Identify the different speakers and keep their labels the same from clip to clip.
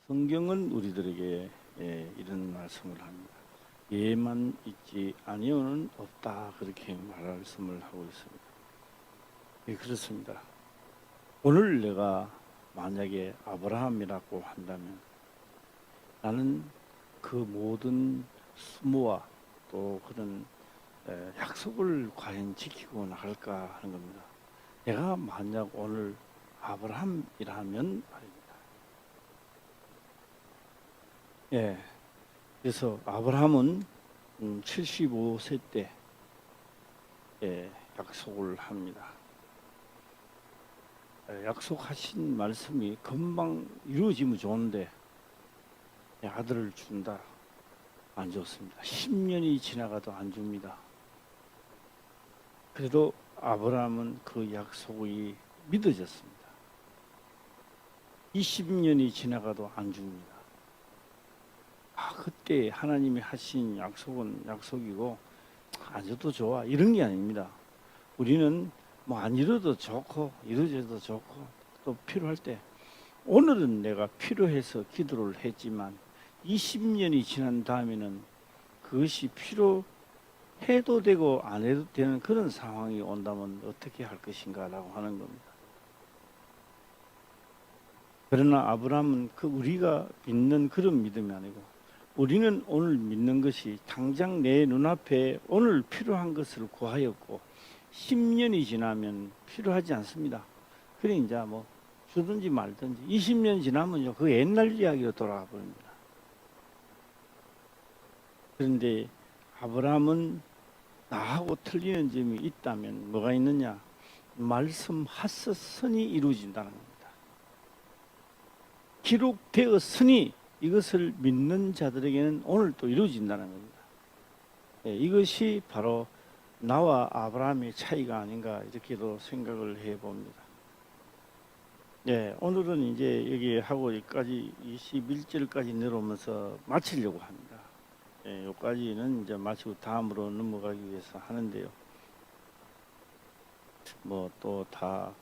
Speaker 1: 성경은 우리들에게 이런 말씀을 합니다. 예만 있지 아니오는 없다, 그렇게 말씀을 하고 있습니다. 예, 그렇습니다. 오늘 내가 만약에 아브라함이라고 한다면 나는 그 모든 수모와 또 그런 약속을 과연 지키고 나갈까 하는 겁니다. 내가 만약 오늘 아브라함이라면 말입니다. 예, 그래서 아브라함은 75세 때 약속을 합니다. 약속하신 말씀이 금방 이루어지면 좋은데 아들을 준다, 안 좋습니다. 10년이 지나가도 안 줍니다. 그래도 아브라함은 그 약속이 믿어졌습니다. 20년이 지나가도 안 줍니다. 그때 하나님이 하신 약속은 약속이고 안 줘도 좋아, 이런 게 아닙니다. 우리는 뭐 안 이뤄도 좋고 이루어져도 좋고 또 필요할 때, 오늘은 내가 필요해서 기도를 했지만 20년이 지난 다음에는 그것이 필요해도 되고 안 해도 되는 그런 상황이 온다면 어떻게 할 것인가 라고 하는 겁니다. 그러나 아브라함은 우리가 믿는 그런 믿음이 아니고, 우리는 오늘 믿는 것이 당장 내 눈앞에 오늘 필요한 것을 구하였고 10년이 지나면 필요하지 않습니다. 그래 이제 뭐 주든지 말든지 20년 지나면요, 그 옛날 이야기로 돌아가 버립니다. 그런데 아브라함은 나하고 틀리는 점이 있다면 뭐가 있느냐? 말씀하셨으니 이루어진다는 겁니다. 기록되었으니 이것을 믿는 자들에게는 오늘 또 이루어진다는 겁니다. 이것이 바로 나와 아브라함의 차이가 아닌가, 이렇게도 생각을 해봅니다. 오늘은 이제 여기 하고 여기까지 21절까지 내려오면서 마치려고 합니다. 여기까지는 이제 마치고 다음으로 넘어가기 위해서 하는데요. 뭐 또 다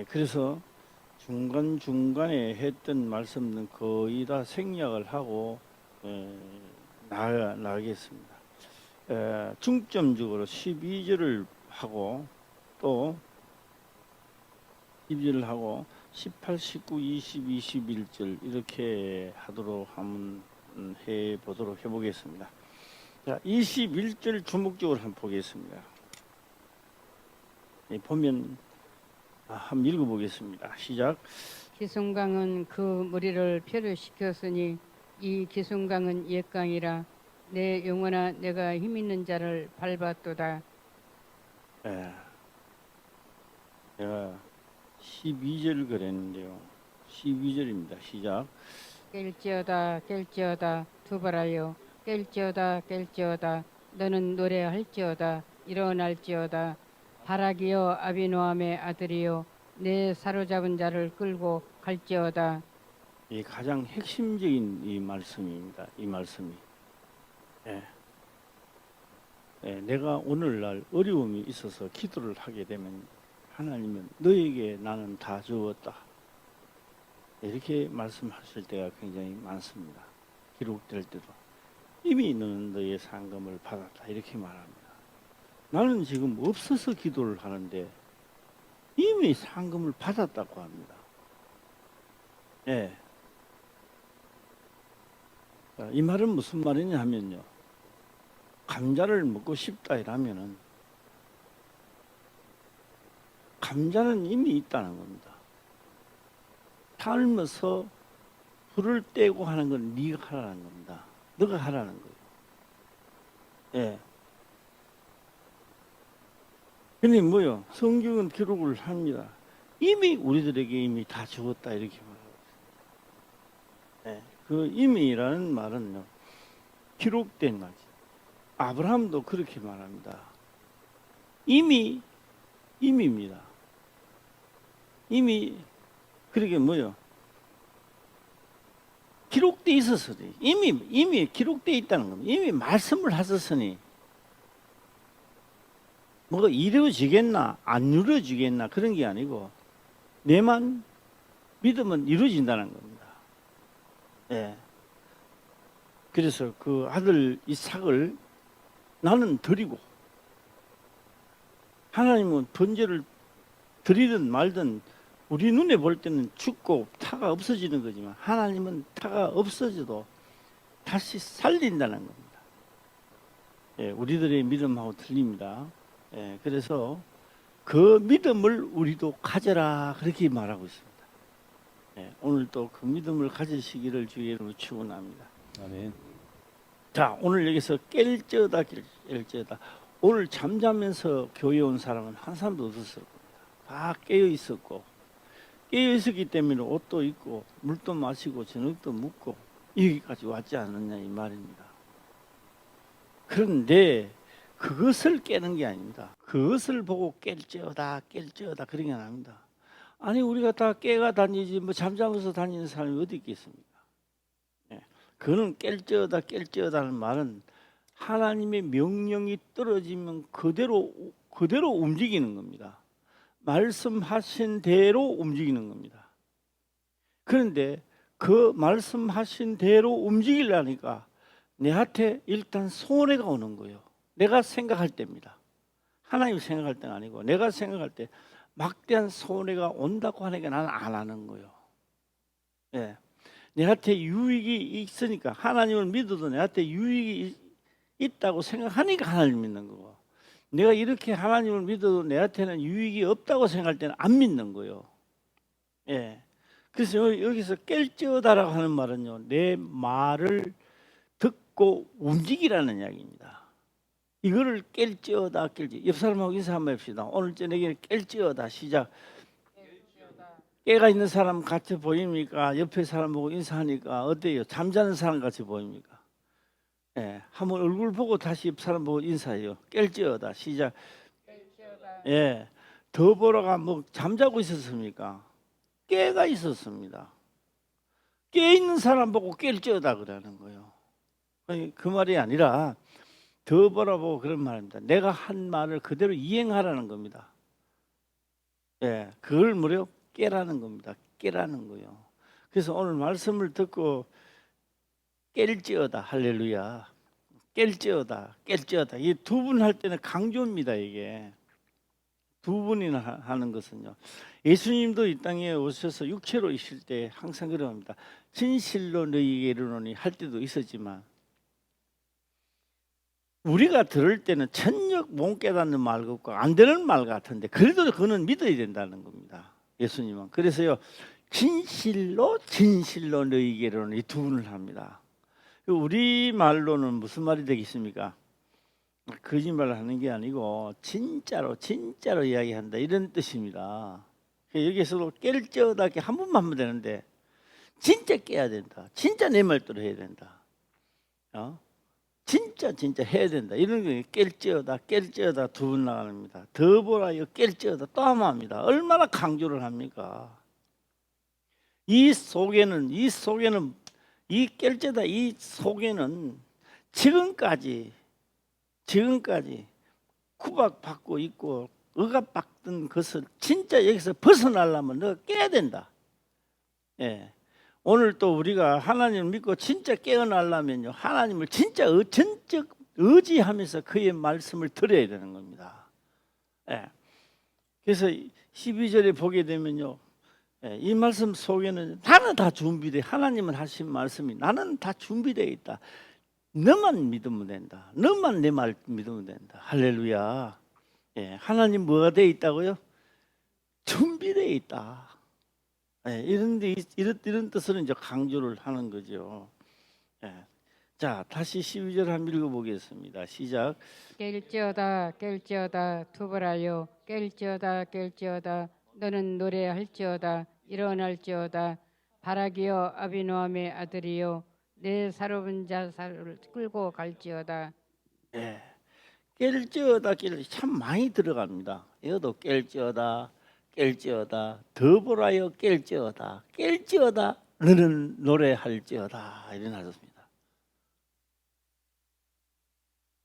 Speaker 1: 그래서 중간중간에 했던 말씀은 거의 다 생략을 하고 나가겠습니다. 중점적으로 12절을 하고 또 12절을 하고 18, 19, 20, 21절 이렇게 하도록 한번 해보겠습니다. 자, 21절 주목적으로 한번 보겠습니다. 보면 한번 읽어보겠습니다. 시작.
Speaker 2: 기슭강은 그 무리를 표류시켰으니 이 기슭강은 옛강이라 내 영혼아 내가 힘있는 자를 밟았도다.
Speaker 1: 제가 12절 그랬는데요. 12절입니다. 시작.
Speaker 2: 깰지어다 깰지어다 두바라여 깰지어다 깰지어다 너는 노래할지어다 일어날지어다 바라기여 아비노함의 아들이여 내 사로잡은 자를 끌고 갈지어다.
Speaker 1: 이 가장 핵심적인 이 말씀입니다. 이 말씀이 내가 오늘날 어려움이 있어서 기도를 하게 되면 하나님은 너에게 나는 다 주었다, 이렇게 말씀하실 때가 굉장히 많습니다. 기록될 때도 이미 너는 너의 상금을 받았다, 이렇게 말합니다. 나는 지금 없어서 기도를 하는데 이미 상금을 받았다고 합니다. 이 말은 무슨 말이냐 하면요, 감자를 먹고 싶다 이러면은 감자는 이미 있다는 겁니다. 삶아서 불을 떼고 하는 건 네가 하라는 겁니다. 너가 하라는 거예요. 근데 뭐요? 성경은 기록을 합니다. 이미 우리들에게 이미 다 죽었다, 이렇게 말하고 있어요. 그 이미라는 말은요, 기록된 말이죠. 아브라함도 그렇게 말합니다. 이미입니다. 이미 그러게 뭐요? 기록돼 있었으니, 이미 기록돼 있다는 겁니다. 이미 말씀을 하셨으니 뭐가 이루어지겠나 안 이루어지겠나 그런 게 아니고 내만 믿음은 이루어진다는 겁니다. 예. 그래서 그 아들 이삭을 나는 드리고, 하나님은 번제를 드리든 말든 우리 눈에 볼 때는 죽고 타가 없어지는 거지만 하나님은 타가 없어져도 다시 살린다는 겁니다. 예, 우리들의 믿음하고 틀립니다. 예, 그래서 그 믿음을 우리도 가져라 그렇게 말하고 있습니다. 예, 오늘 또 그 믿음을 가지시기를 주의 이름으로 축원합니다.
Speaker 3: 아멘.
Speaker 1: 자, 오늘 여기서 깰지어다 깰지어다. 오늘 잠자면서 교회 온 사람은 한 사람도 없었을 겁니다. 다 깨어 있었고, 깨어 있었기 때문에 옷도 입고 물도 마시고 저녁도 먹고 여기까지 왔지 않느냐 이 말입니다. 그런데 그것을 깨는 게 아닙니다. 그것을 보고 깰지어다 깰지어다 그런 게 아닙니다. 아니 우리가 다 깨가 다니지 뭐 잠자면서 다니는 사람이 어디 있겠습니까? 예. 그는 깰지어다 깰지어다는 말은 하나님의 명령이 떨어지면 그대로 움직이는 겁니다. 말씀하신 대로 움직이는 겁니다. 그런데 그 말씀하신 대로 움직이려니까 내한테 일단 손해가 오는 거예요. 내가 생각할 때입니다. 하나님 생각할 때가 아니고 내가 생각할 때 막대한 손해가 온다고 하니까 나는 안 하는 거예요. 예. 내한테 유익이 있으니까 하나님을 믿어도 내한테 유익이 있다고 생각하니까 하나님을 믿는 거고, 내가 이렇게 하나님을 믿어도 내한테는 유익이 없다고 생각할 때는 안 믿는 거예요. 예. 그래서 여기서 깰지어다라고 하는 말은요, 내 말을 듣고 움직이라는 이야기입니다. 이거를 깰지어다 깰지. 옆 사람하고 인사 한번 합시다. 오늘 저녁에 깰지어다 시작. 깨가 있는 사람 같이 보입니까? 옆에 사람 보고 인사하니까 어때요? 잠자는 사람 같이 보입니까? 예, 한번 얼굴 보고 다시 옆 사람 보고 인사해요. 깰지어다 시작. 예, 더 보러가 뭐 잠자고 있었습니까? 깨가 있었습니다. 깨 있는 사람 보고 깰지어다 그러는 거예요. 그 말이 아니라 더 보라보고 그런 말입니다. 내가 한 말을 그대로 이행하라는 겁니다. 예, 그걸 무려 깨라는 겁니다. 깨라는 거예요. 그래서 오늘 말씀을 듣고 깰지어다 할렐루야. 깰지어다 깰지어다. 이 두 분 할 때는 강조입니다. 이게 두 분이나 하는 것은요. 예수님도 이 땅에 오셔서 육체로 있을 때 항상 그럽니다. 진실로 너희에게 이르노니 할 때도 있었지만 우리가 들을 때는 천역 못 깨닫는 말 같고 안 되는 말 같은데 그래도 그는 믿어야 된다는 겁니다. 예수님은. 그래서요, 진실로 너희에게 이르노니 이 두 분을 합니다. 우리 말로는 무슨 말이 되겠습니까? 거짓말을 하는 게 아니고 진짜로 이야기한다 이런 뜻입니다. 여기서도 깰지어다 이렇게 한 번만 하면 되는데 진짜 깨야 된다. 진짜 내 말대로 해야 된다. 진짜 해야 된다. 이런 게 깰지어다 두 번 나갑니다. 더 보라요 깰지어다 또 한 번 합니다. 얼마나 강조를 합니까? 이 속에는 이 깰지어다 이 속에는 지금까지 구박받고 있고 억압받던 것을 진짜 여기서 벗어나려면 너가 깨야 된다. 예. 오늘 또 우리가 하나님을 믿고 진짜 깨어나려면요, 하나님을 진짜 전적 의지하면서 그의 말씀을 들어야 되는 겁니다. 예. 그래서 12절에 보게 되면요, 예, 이 말씀 속에는 나는 다 준비돼. 하나님은 하신 말씀이 나는 다 준비되어 있다. 너만 믿으면 된다. 너만 내 말 믿으면 된다. 할렐루야. 예, 하나님 뭐가 되어 있다고요? 준비되어 있다. 예, 이런 뜻으로 이제 강조를 하는 거죠. 예. 자, 다시 12절 한번 읽어보겠습니다. 시작.
Speaker 2: 깰지어다 두벌하여 깰지어다 너는 노래할지어다 일어날지어다 바라기여 아비노함의 아들이여 내 사로운 자를 끌고 갈지어다.
Speaker 1: 예. 깰지어다 참 많이 들어갑니다. 이것도 깰지어다 더 보라여 깰지어다 너는 노래할지어다 이런 하셨습니다.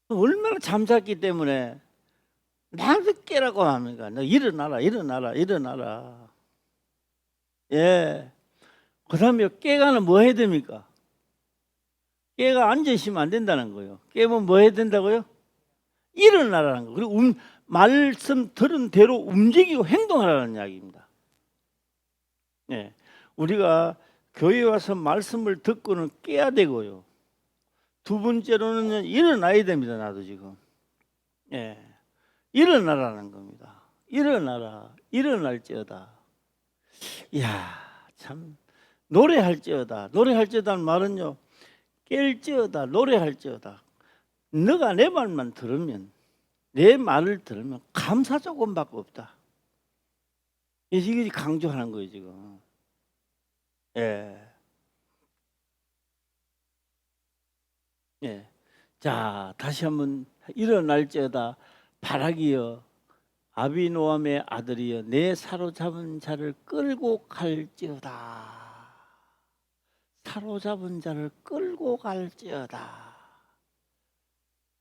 Speaker 1: 얼마나 잠잤기 때문에 나도 깨라고 합니까? 너 일어나라. 예. 그 다음에 깨가는 뭐 해야 됩니까? 깨가 앉으시면 안 된다는 거예요. 깨면 뭐 해야 된다고요? 일어나라는 거. 그리고 말씀 들은 대로 움직이고 행동하라는 이야기입니다. 예. 우리가 교회 와서 말씀을 듣고는 깨야 되고요. 두 번째로는 일어나야 됩니다. 나도 지금. 예. 일어나라는 겁니다. 일어나라. 일어날지어다. 이야, 참. 노래할지어다. 노래할지어다는 말은요. 깰지어다. 노래할지어다. 너가 내 말만 들으면, 내 말을 들으면 감사 조금밖에 없다. 이게 강조하는 거예요 지금. 예. 예. 자, 다시 한번 일어날지어다. 바라기여 아비노함의 아들이여 내 사로잡은 자를 끌고 갈지어다. 사로잡은 자를 끌고 갈지어다.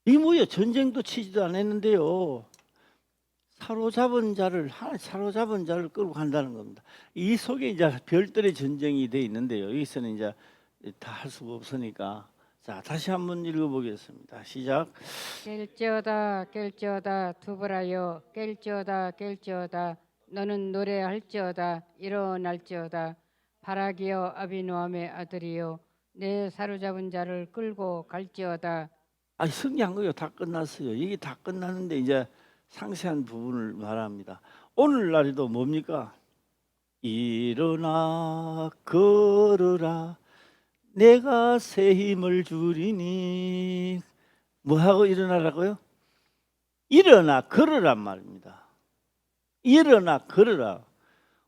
Speaker 1: 이 뭐예요? 전쟁도 치지도 않았는데요. 사로잡은 자를 끌고 간다는 겁니다. 이 속에 이제 별들의 전쟁이 돼 있는데요. 여기서는 이제 다 할 수가 없으니까. 자, 다시 한번 읽어보겠습니다. 시작.
Speaker 2: 깰지어다 깰지어다 두부라여 깰지어다 깰지어다 너는 노래할지어다 일어날지어다 바라기여 아비노함의 아들이여 내 사로잡은 자를 끌고 갈지어다.
Speaker 1: 아, 승리한 거요. 다 끝났어요. 이게 다 끝났는데 이제 상세한 부분을 말합니다. 오늘날에도 뭡니까? 일어나 걸어라 내가 새 힘을 주리니. 뭐하고 일어나라고요? 일어나 걸으란 말입니다. 일어나 걸어라.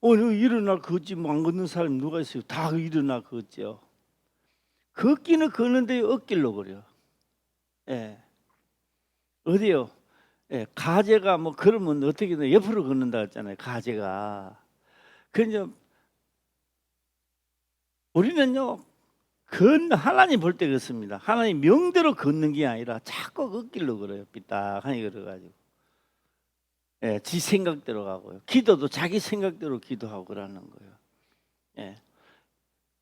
Speaker 1: 오늘 일어나 걷지 뭐 안 걷는 사람이 누가 있어요? 다 일어나 걷죠. 걷기는 걷는데 엇길로 그래요. 예. 어디요? 예, 가재가 뭐 그러면 어떻게 돼? 옆으로 걷는다 했잖아요. 가재가. 그냥 우리는요 하나님 볼 때 그렇습니다. 하나님 명대로 걷는 게 아니라 자꾸 걷길로 걸어요. 삐딱하니 걸어가지고. 예, 지 생각대로 가고요. 기도도 자기 생각대로 기도하고 그러는 거예요. 예.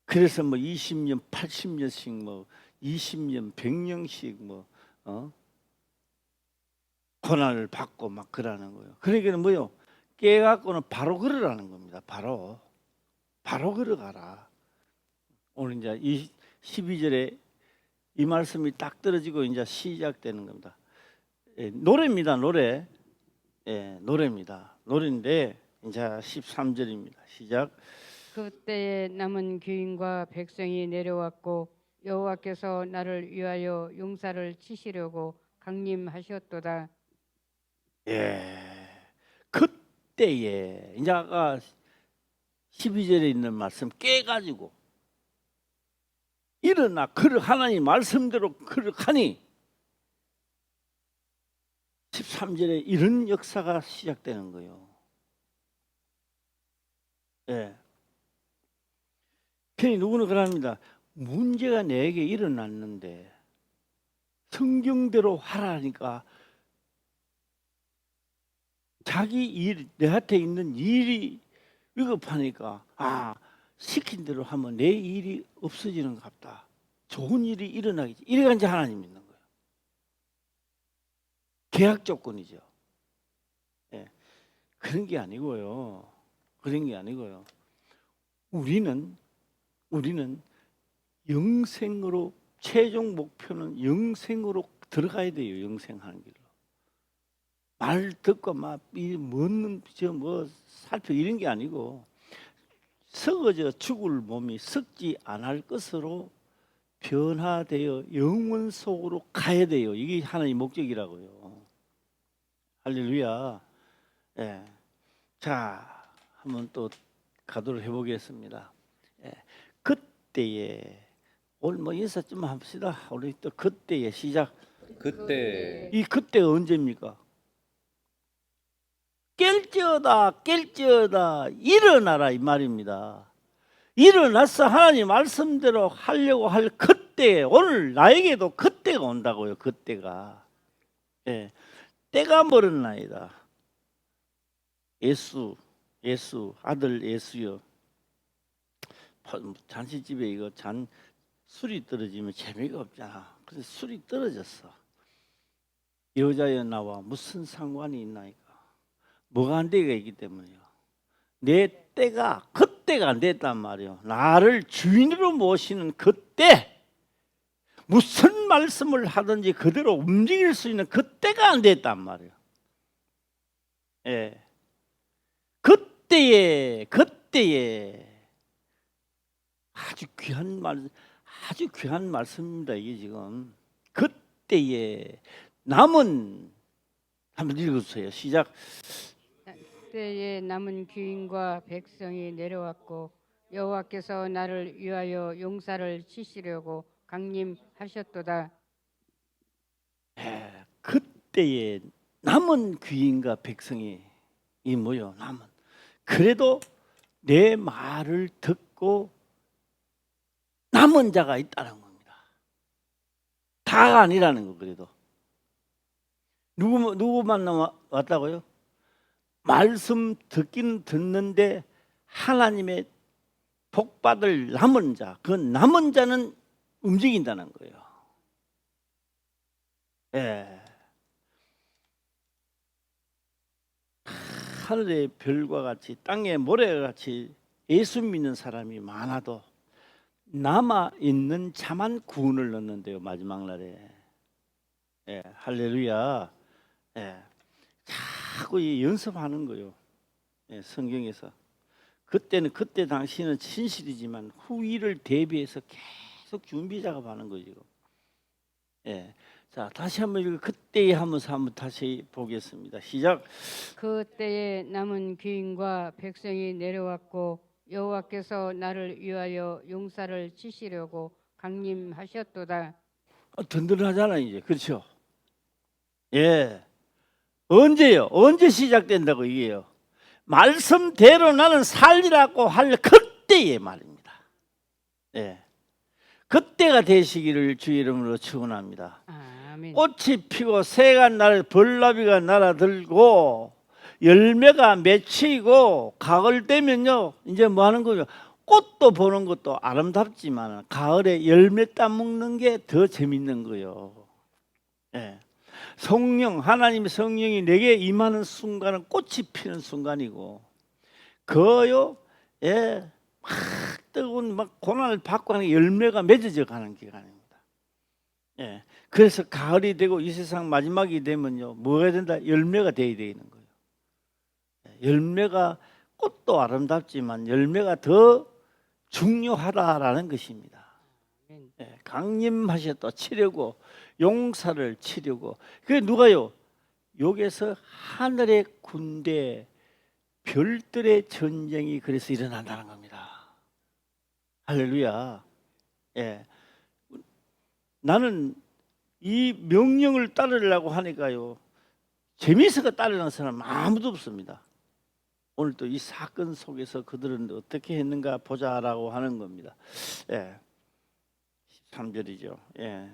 Speaker 1: 그래서 뭐 20년, 80년씩 뭐 20년, 100년씩 뭐 고난을 받고 막 그러는 거예요. 그러니까 뭐요? 깨갖고는 바로 걸으라는 겁니다. 바로 걸어가라. 오늘 이제 이 12절에 이 말씀이 딱 떨어지고 이제 시작되는 겁니다. 예, 노래입니다. 노래. 예, 노래입니다. 노래인데 이제 13절입니다. 시작.
Speaker 2: 그때에 남은 귀인과 백성이 내려왔고 여호와께서 나를 위하여 용사를 치시려고 강림하셨도다.
Speaker 1: 예. 그때에 이제 아까 12절에 있는 말씀 깨가지고 일어나 하나님 말씀대로 하니 13절에 이런 역사가 시작되는 거예요. 예. 괜히 누구는 그럽니다. 문제가 내게 일어났는데 성경대로 하라니까 자기 일, 내한테 있는 일이 위급하니까 시킨 대로 하면 내 일이 없어지는 것 같다. 좋은 일이 일어나겠지. 이래가 이제 하나님 믿는 거예요. 계약 조건이죠. 예. 그런 게 아니고요. 우리는 영생으로 최종 목표는 영생으로 들어가야 돼요. 영생하는 길로. 말 듣고 막 먹는 뭐 살펴 이런 게 아니고 썩어져 죽을 몸이 썩지 않을 것으로 변화되어 영원 속으로 가야 돼요. 이게 하나님의 목적이라고요. 할렐루야. 예. 자, 한번 또 가도록 해보겠습니다. 예. 그때에 오늘 뭐 인사 좀 합시다. 우리 또 그때에 시작.
Speaker 3: 그때
Speaker 1: 이 그때가 언제입니까? 깰지어다 일어나라 이 말입니다. 일어나서 하나님 말씀대로 하려고 할 그때, 오늘 나에게도 그때가 온다고요. 그때가. 예. 때가 멀었나이다. 예수 아들 예수여 잔치집에 이거 술이 떨어지면 재미가 없잖아. 그래서 술이 떨어졌어. 여자여 나와 무슨 상관이 있나이까? 뭐가 안 되가 있기 때문이요. 내 때가 그때가 안 됐단 말이요. 나를 주인으로 모시는 그때 무슨 말씀을 하든지 그대로 움직일 수 있는 그때가 안 됐단 말이에요. 예. 그때에 아주 귀한 말씀입니다. 이게 지금 그때에 남은 한번 읽어주세요. 시작.
Speaker 2: 때에 남은 귀인과 백성이 내려왔고 여호와께서 나를 위하여 용사를 치시려고 강림하셨도다.
Speaker 1: 그때에 남은 귀인과 백성이 이 뭐요? 남은. 그래도 내 말을 듣고 남은 자가 있다는 겁니다. 다가 아니라는 거. 그래도 누구만 왔다고요? 말씀 듣기는 듣는데 하나님의 복 받을 남은 자, 그 남은 자는 움직인다는 거예요. 예. 하늘의 별과 같이 땅의 모래와 같이 예수 믿는 사람이 많아도 남아 있는 자만 구원을 얻는데요. 마지막 날에. 예, 할렐루야. 예. 자꾸 연습하는 거요. 예, 성경에서. 그때는 그때 당시는 진실이지만 후일을 대비해서 계속 준비 작업하는 거죠. 예. 자, 다시 한번 이거 그때에 하면서 한번 다시 보겠습니다. 시작.
Speaker 2: 그때에 남은 귀인과 백성이 내려왔고 여호와께서 나를 위하여 용사를 치시려고 강림하셨도다.
Speaker 1: 든든하잖아 이제. 그렇죠? 예. 언제요? 언제 시작된다고 이게요? 말씀대로 나는 살리라고 할 그때의 말입니다. 예. 그때가 되시기를 주의 이름으로 축원합니다.
Speaker 2: 아멘.
Speaker 1: 꽃이 피고 새가 날 벌나비가 날아들고 열매가 맺히고 가을 되면요 이제 뭐 하는 거죠? 꽃도 보는 것도 아름답지만 가을에 열매 따먹는 게 더 재밌는 거요. 예. 성령 하나님의 성령이 내게 임하는 순간은 꽃이 피는 순간이고 그요 예. 막 뜨거운 막 고난을 받고 하는 열매가 맺어져 가는 기간입니다. 예. 그래서 가을이 되고 이 세상 마지막이 되면요 뭐가 된다? 열매가 돼야 되는 거예요. 열매가 꽃도 아름답지만 열매가 더 중요하다라는 것입니다. 예. 강림하셨다 치려고 용사를 치려고 그게 누가요? 여기서 하늘의 군대 별들의 전쟁이 그래서 일어난다는 겁니다. 할렐루야. 예. 나는 이 명령을 따르려고 하니까요. 재미있어서 따르는 사람 아무도 없습니다. 오늘 또 이 사건 속에서 그들은 어떻게 했는가 보자라고 하는 겁니다. 예. 13절이죠. 예.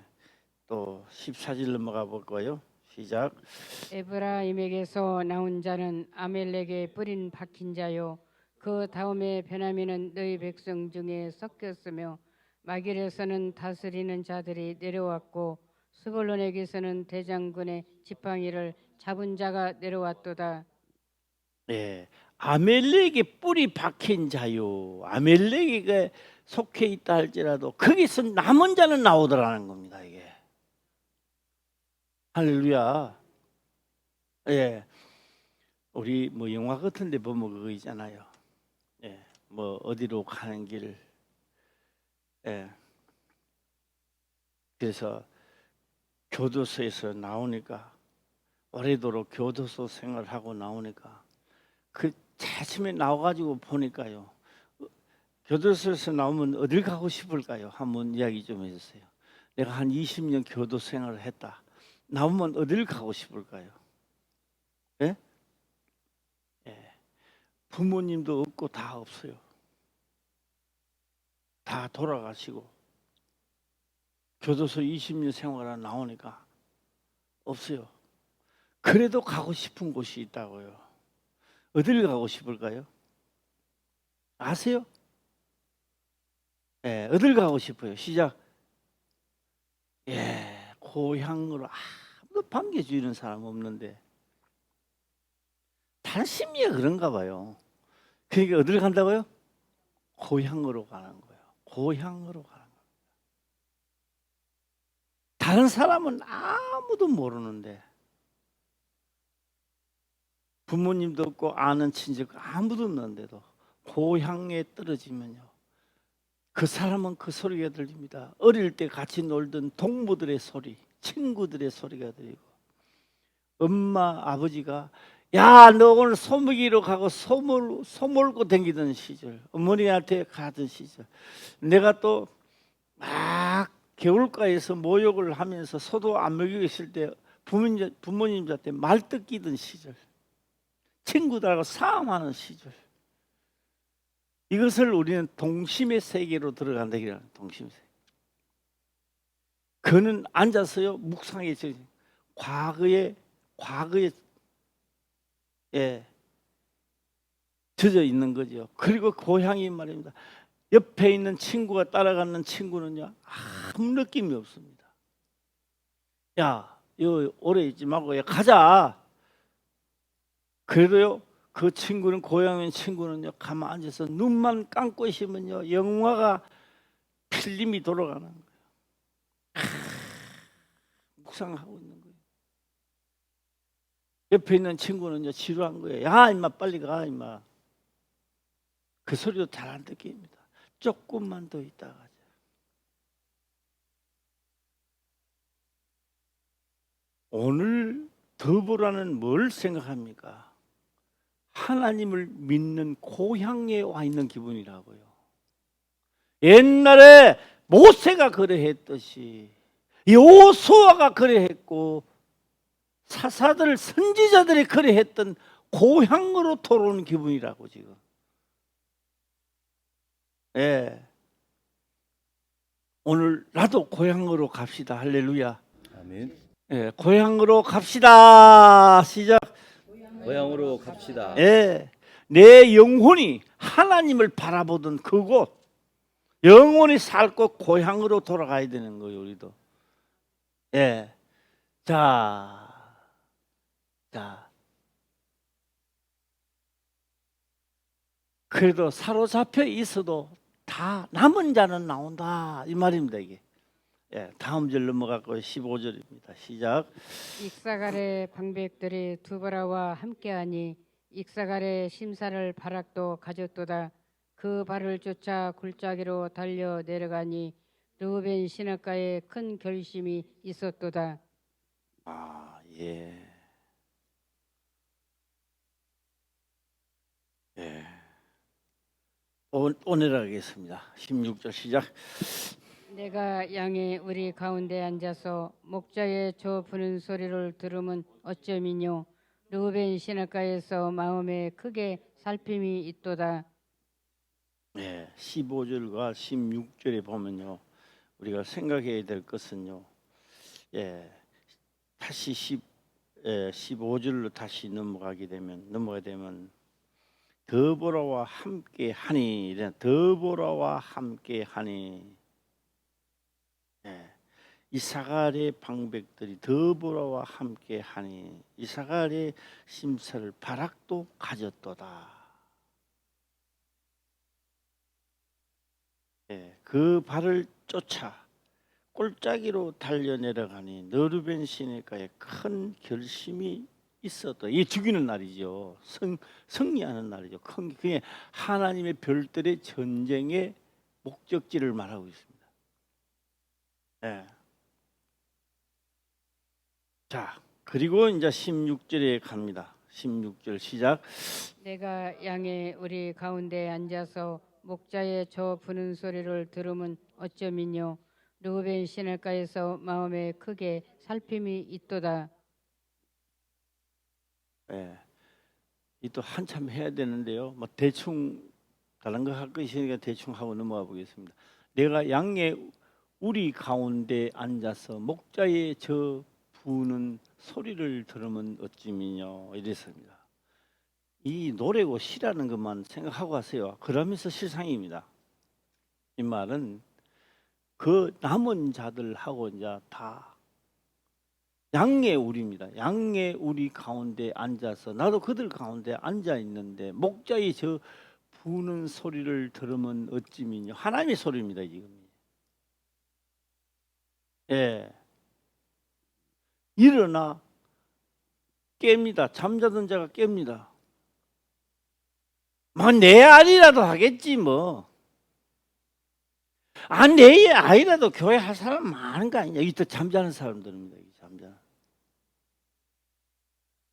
Speaker 1: 또 14절 넘어가 볼까요? 시작.
Speaker 2: 에브라임에게서 나온 자는 아멜렉의 뿌린 박힌 자요 그 다음에 베냐민은 너희 백성 중에 섞였으며 마길에서는 다스리는 자들이 내려왔고 스불론에게서는 대장군의 지팡이를 잡은 자가 내려왔도다.
Speaker 1: 네, 아멜렉의 뿌리 박힌 자요. 아멜렉에게 속해 있다 할지라도 거기서 남은 자는 나오더라는 겁니다. 이게 할렐루야. 예, 우리 뭐 영화 같은데 보면 그거 있잖아요. 예, 뭐 어디로 가는 길. 예, 그래서 교도소에서 나오니까 오래도록 교도소 생활하고 나오니까 그 아침에 나와가지고 보니까요. 교도소에서 나오면 어딜 가고 싶을까요? 한번 이야기 좀 해주세요. 내가 한 20년 교도 생활을 했다. 나오면 어딜 가고 싶을까요? 예? 예. 부모님도 없고 다 없어요. 다 돌아가시고 교도소 20년 생활을 나오니까 없어요. 그래도 가고 싶은 곳이 있다고요. 어딜 가고 싶을까요? 아세요? 예, 어딜 가고 싶어요? 시작. 예, 고향으로. 아무도 반겨주는 사람 없는데 다른 심리가 그런가 봐요. 그러니까 어딜 간다고요? 고향으로 가는 거예요. 고향으로 가는 거예요. 다른 사람은 아무도 모르는데, 부모님도 없고 아는 친척 아무도 없는데도 고향에 떨어지면요, 그 사람은 그 소리가 들립니다. 어릴 때 같이 놀던 동무들의 소리, 친구들의 소리가 들리고, 엄마 아버지가 야, 너 오늘 소먹이로 가고 소몰고 댕기던 시절, 어머니한테 가던 시절, 내가 또 막 겨울가에서 모욕을 하면서 소도 안 먹이고 있을 때 부모님한테 말뚝 끼던 시절, 친구들하고 싸움하는 시절, 이것을 우리는 동심의 세계로 들어간다. 동심의 세계. 그는 앉아서요 묵상에 과거에 예, 젖어 있는 거죠. 그리고 고향이 말입니다. 옆에 있는 친구가 따라가는 친구는요 아무 느낌이 없습니다. 야, 요 오래 있지 말고 야 가자. 그래도요 그 친구는, 고향인 친구는요 가만 앉아서 눈만 감고 있으면요 영화가 필름이 돌아가는 거예요. 묵상하고 있는 거예요. 옆에 있는 친구는요 지루한 거예요. 야 임마 빨리 가 임마. 그 소리도 잘 안 듣깁니다. 조금만 더 있다가 가자. 오늘 더보라는 뭘 생각합니까? 하나님을 믿는 고향에 와 있는 기분이라고요. 옛날에 모세가 그래했듯이 여호수아가 그래했고 사사들 선지자들이 그래했던 고향으로 돌아오는 기분이라고 지금. 예. 오늘 나도 고향으로 갑시다. 할렐루야.
Speaker 3: 아멘.
Speaker 1: 예, 고향으로 갑시다. 시작.
Speaker 3: 고향으로 갑시다.
Speaker 1: 예, 내 영혼이 하나님을 바라보던 그곳, 영혼이 살 곳 고향으로 돌아가야 되는 거예요. 우리도. 예, 자, 그래도 사로잡혀 있어도 다 남은 자는 나온다 이 말입니다. 이게. 예, 다음 절 넘어가고 15절입니다. 시작.
Speaker 2: 익사갈의 방백들이 두보라와 함께하니 익사갈의 심사를 바락도 가졌도다. 그 발을 쫓아 굴짜기로 달려 내려가니 르우벤 시냇가에 큰 결심이 있었도다.
Speaker 1: 예. 예. 오늘 하겠습니다. 16절 시작.
Speaker 2: 내가 양의 우리 가운데 앉아서 목자의 저 부는 소리를 들으면 어쩌미뇨. 르우벤 시냇가에서 마음에 크게 살핌이 있도다.
Speaker 1: 네, 15절과 16절에 보면요, 우리가 생각해야 될 것은요, 예, 다시 15절로 다시 넘어가게 되면 더보라와 함께 하니, 더보라와 함께 하니, 예, 이사갈의 방백들이 더보라와 함께 하니 이사갈의 심사를 바락도 가졌도다. 예, 그 발을 쫓아 꼴짜기로 달려 내려가니 너르벤 시내가에 큰 결심이 있었다. 이게 죽이는 날이죠. 승리하는 날이죠. 그게 하나님의 별들의 전쟁의 목적지를 말하고 있습니다. 예. 자, 그리고 이제 16절에 갑니다. 16절 시작.
Speaker 2: 내가 양의 우리 가운데 앉아서 목자의 저 부는 소리를 들으면 어쩌미뇨. 르우벤 시냇가에서 마음에 크게 살핌이 있도다.
Speaker 1: 예. 이 또 한참 해야 되는데요. 뭐 대충 다른 거 할 거 있으니까 대충 하고 넘어가 보겠습니다. 내가 양의 우리 가운데 앉아서 목자의 저 부는 소리를 들으면 어찌미뇨 이랬습니다. 이 노래고 시라는 것만 생각하고 하세요. 그러면서 실상입니다. 이 말은 그 남은 자들하고 이제 다 양의 우리입니다. 양의 우리 가운데 앉아서 나도 그들 가운데 앉아 있는데 목자의 저 부는 소리를 들으면 어찌미뇨. 하나님의 소리입니다 지금. 예, 일어나 깹니다. 잠자던 자가 깹니다. 뭐 내 아니라도 하겠지 뭐. 아, 내 아이라도 교회 할 사람 많은 거 아니냐. 이또 잠자는 사람들입니다. 잠자는.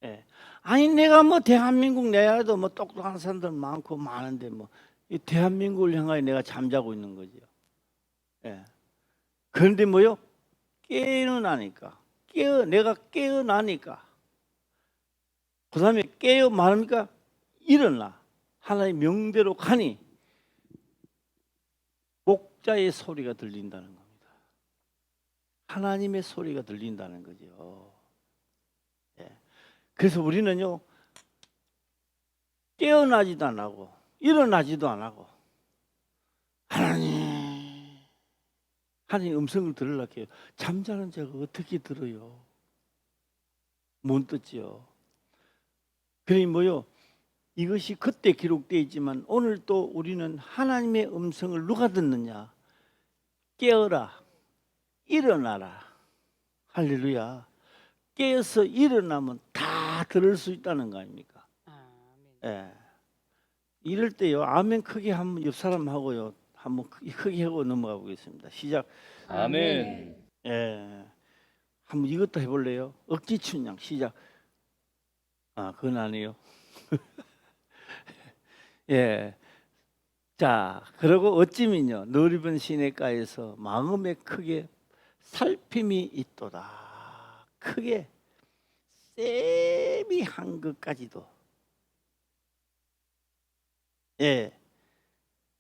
Speaker 1: 예. 아니 내가 뭐 대한민국 내야도 뭐 똑똑한 사람들 많고 많은데 뭐 이 대한민국을 향하여 내가 잠자고 있는 거죠. 예. 그런데 뭐요? 깨어나니까 내가 깨어나니까 그 다음에 깨어 말합니까? 일어나 하나의 명대로 가니 목자의 소리가 들린다는 겁니다. 하나님의 소리가 들린다는 거죠. 예. 그래서 우리는요 깨어나지도 안 하고 일어나지도 안 하고 하나님 음성을 들으려고 해요. 잠자는 자가 어떻게 들어요? 못 듣지요. 그러니 뭐요? 이것이 그때 기록되어 있지만 오늘 또 우리는 하나님의 음성을 누가 듣느냐? 깨어라, 일어나라. 할렐루야. 깨어서 일어나면 다 들을 수 있다는 거 아닙니까? 예. 이럴 때요 아멘 크게 한번 옆 사람하고요 한번 크게 하고 넘어가 보겠습니다. 시작.
Speaker 3: 아멘.
Speaker 1: 예. 한번 이것도 해볼래요? 억지 춘양 시작. 아 그건 아니에요. 예. 자 그리고 어찌면요 너리번 시냇가에서 마음에 크게 살핌이 있도다. 크게 쌤이 한 것까지도 예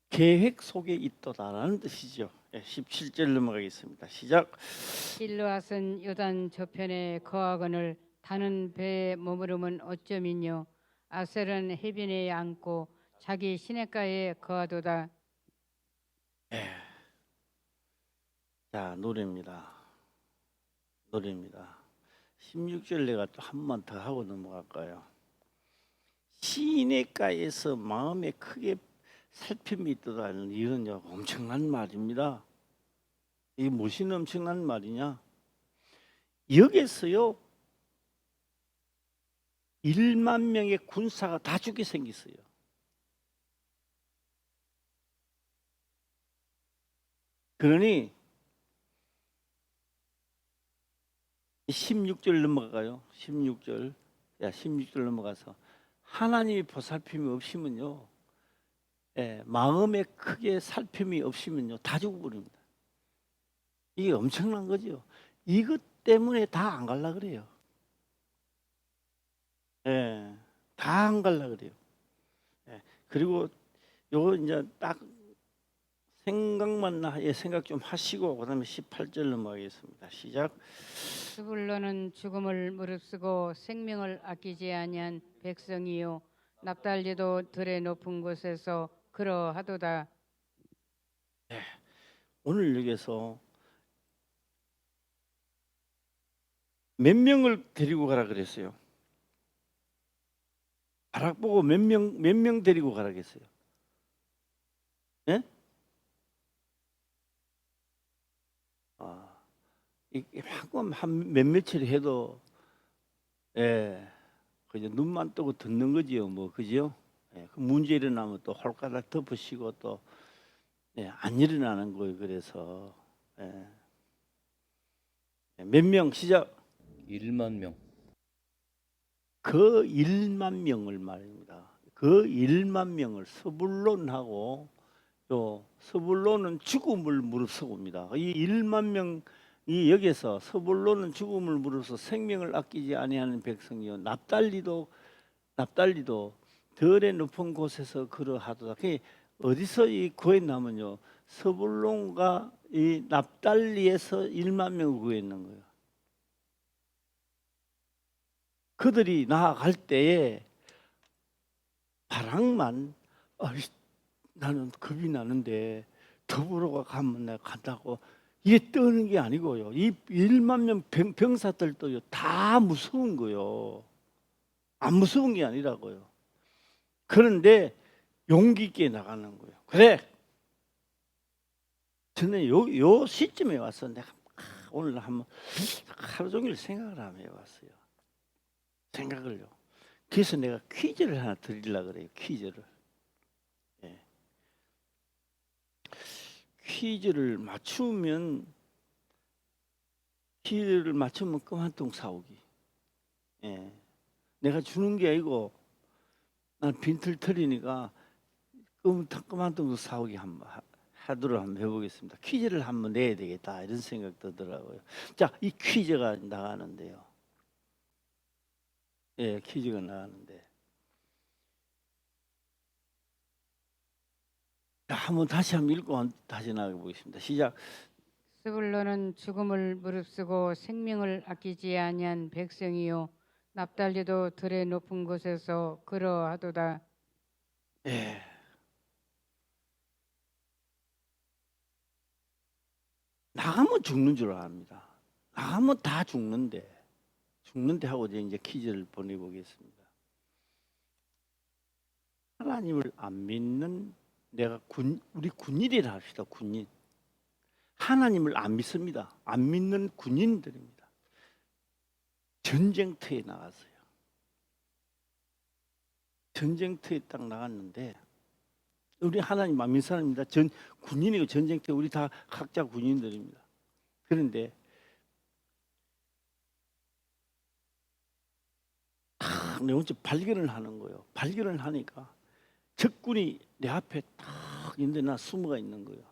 Speaker 1: 계획 속에 있도다라는 뜻이죠. 예, 17절 넘어가겠습니다. 시작.
Speaker 2: 길르앗은 요단 저편에 거하거늘 다는 배에 머무르면 어쩌미뇨. 아셀은 해변에 앉고 자기 시냇가에 거하도다.
Speaker 1: 예. 자 노래입니다. 노래입니다. 16절 내가 또 한 번 더 하고 넘어갈까요? 시냇가에서 마음에 크게 살핌이 있도다는 이건요 엄청난 말입니다. 이게 무엇이 엄청난 말이냐? 여기서요 1만 명의 군사가 다 죽게 생겼어요. 그러니 16절 넘어가요. 16절. 야 16절 넘어가서 하나님이 보살핌이 없으면요. 예, 마음에 크게 살핌이 없으면요. 다 죽어버립니다. 이게 엄청난 거죠. 이것 때문에 다 안 갈라 그래요. 예, 다 안 갈라 그래요. 예, 그리고 요거 이제 딱 생각 좀 하시고 그다음에 18절 넘어가겠습니다. 시작.
Speaker 2: 스불론은 죽음을 무릅쓰고 생명을 아끼지 아니한 백성이요 납달리도 들의 높은 곳에서 그러하도다.
Speaker 1: 오늘 여기서 몇 명을 데리고 가라 그랬어요? 바락 보고 몇 명 데리고 가라 그랬어요? 예? 이게 한 며칠 해도 예, 그저 눈만 뜨고 듣는 거지요, 뭐 그죠? 예, 그 문제 일어나면 또 홀가닥 덮으시고 또 예, 안 일어나는 거예요. 그래서 예. 몇 명 시작.
Speaker 3: 1만 명.
Speaker 1: 그 1만 명을 말입니다. 그 1만 명을 스불론하고 또 스불론은 죽음을 무릅쓰고입니다. 이 1만 명이 여기서 스불론은 죽음을 무릅쓰고 생명을 아끼지 아니하는 백성이요 납달리도 덜의 높은 곳에서 그러하도다. 그 어디서 이 구했냐면요 스불론과 이 납달리에서 1만 명을 구했는 거예요. 그들이 나아갈 때에 바락만 나는 겁이 나는데 더불어가 가면 내가 간다고 이게 떠는 게 아니고요. 이 1만 명 병사들도요 다 무서운 거요. 안 무서운 게 아니라고요. 그런데 용기 있게 나가는 거예요. 그래. 저는 요 시점에 와서 내가 오늘 한번 하루 종일 생각을 한번 해봤어요. 생각을요. 그래서 내가 퀴즈를 하나 드리려고 그래요. 퀴즈를. 예. 퀴즈를 맞추면 그만통 사오기. 예. 내가 주는 게 아니고 난 빈털 털이니까 그만통 사오기 한번 하도록 한번 해보겠습니다. 퀴즈를 한번 내야 되겠다 이런 생각 들더라고요. 자, 이 퀴즈가 나가는데요. 예, 퀴즈가 나가는데. 자, 다시 한번 읽고 다시 나가보겠습니다. 시작.
Speaker 2: 스불론은 죽음을 무릅쓰고 생명을 아끼지 아니한 백성이요 납달리도 들의 높은 곳에서 그러하도다.
Speaker 1: 예. 나가면 죽는 줄 압니다. 나가면 다 죽는데 하고 이제 퀴즈를 보내보겠습니다. 하나님을 안 믿는 우리 군인이라 합시다. 군인. 하나님을 안 믿습니다. 안 믿는 군인들입니다. 전쟁터에 나갔어요. 전쟁터에 딱 나갔는데 우리 하나님 안 믿는 사람입니다. 군인이고 전쟁터에 우리 다 각자 군인들입니다. 그런데 내 혼자 발견을 하는 거예요. 발견을 하니까 적군이 내 앞에 딱 있는데 나 숨어가 있는 거예요.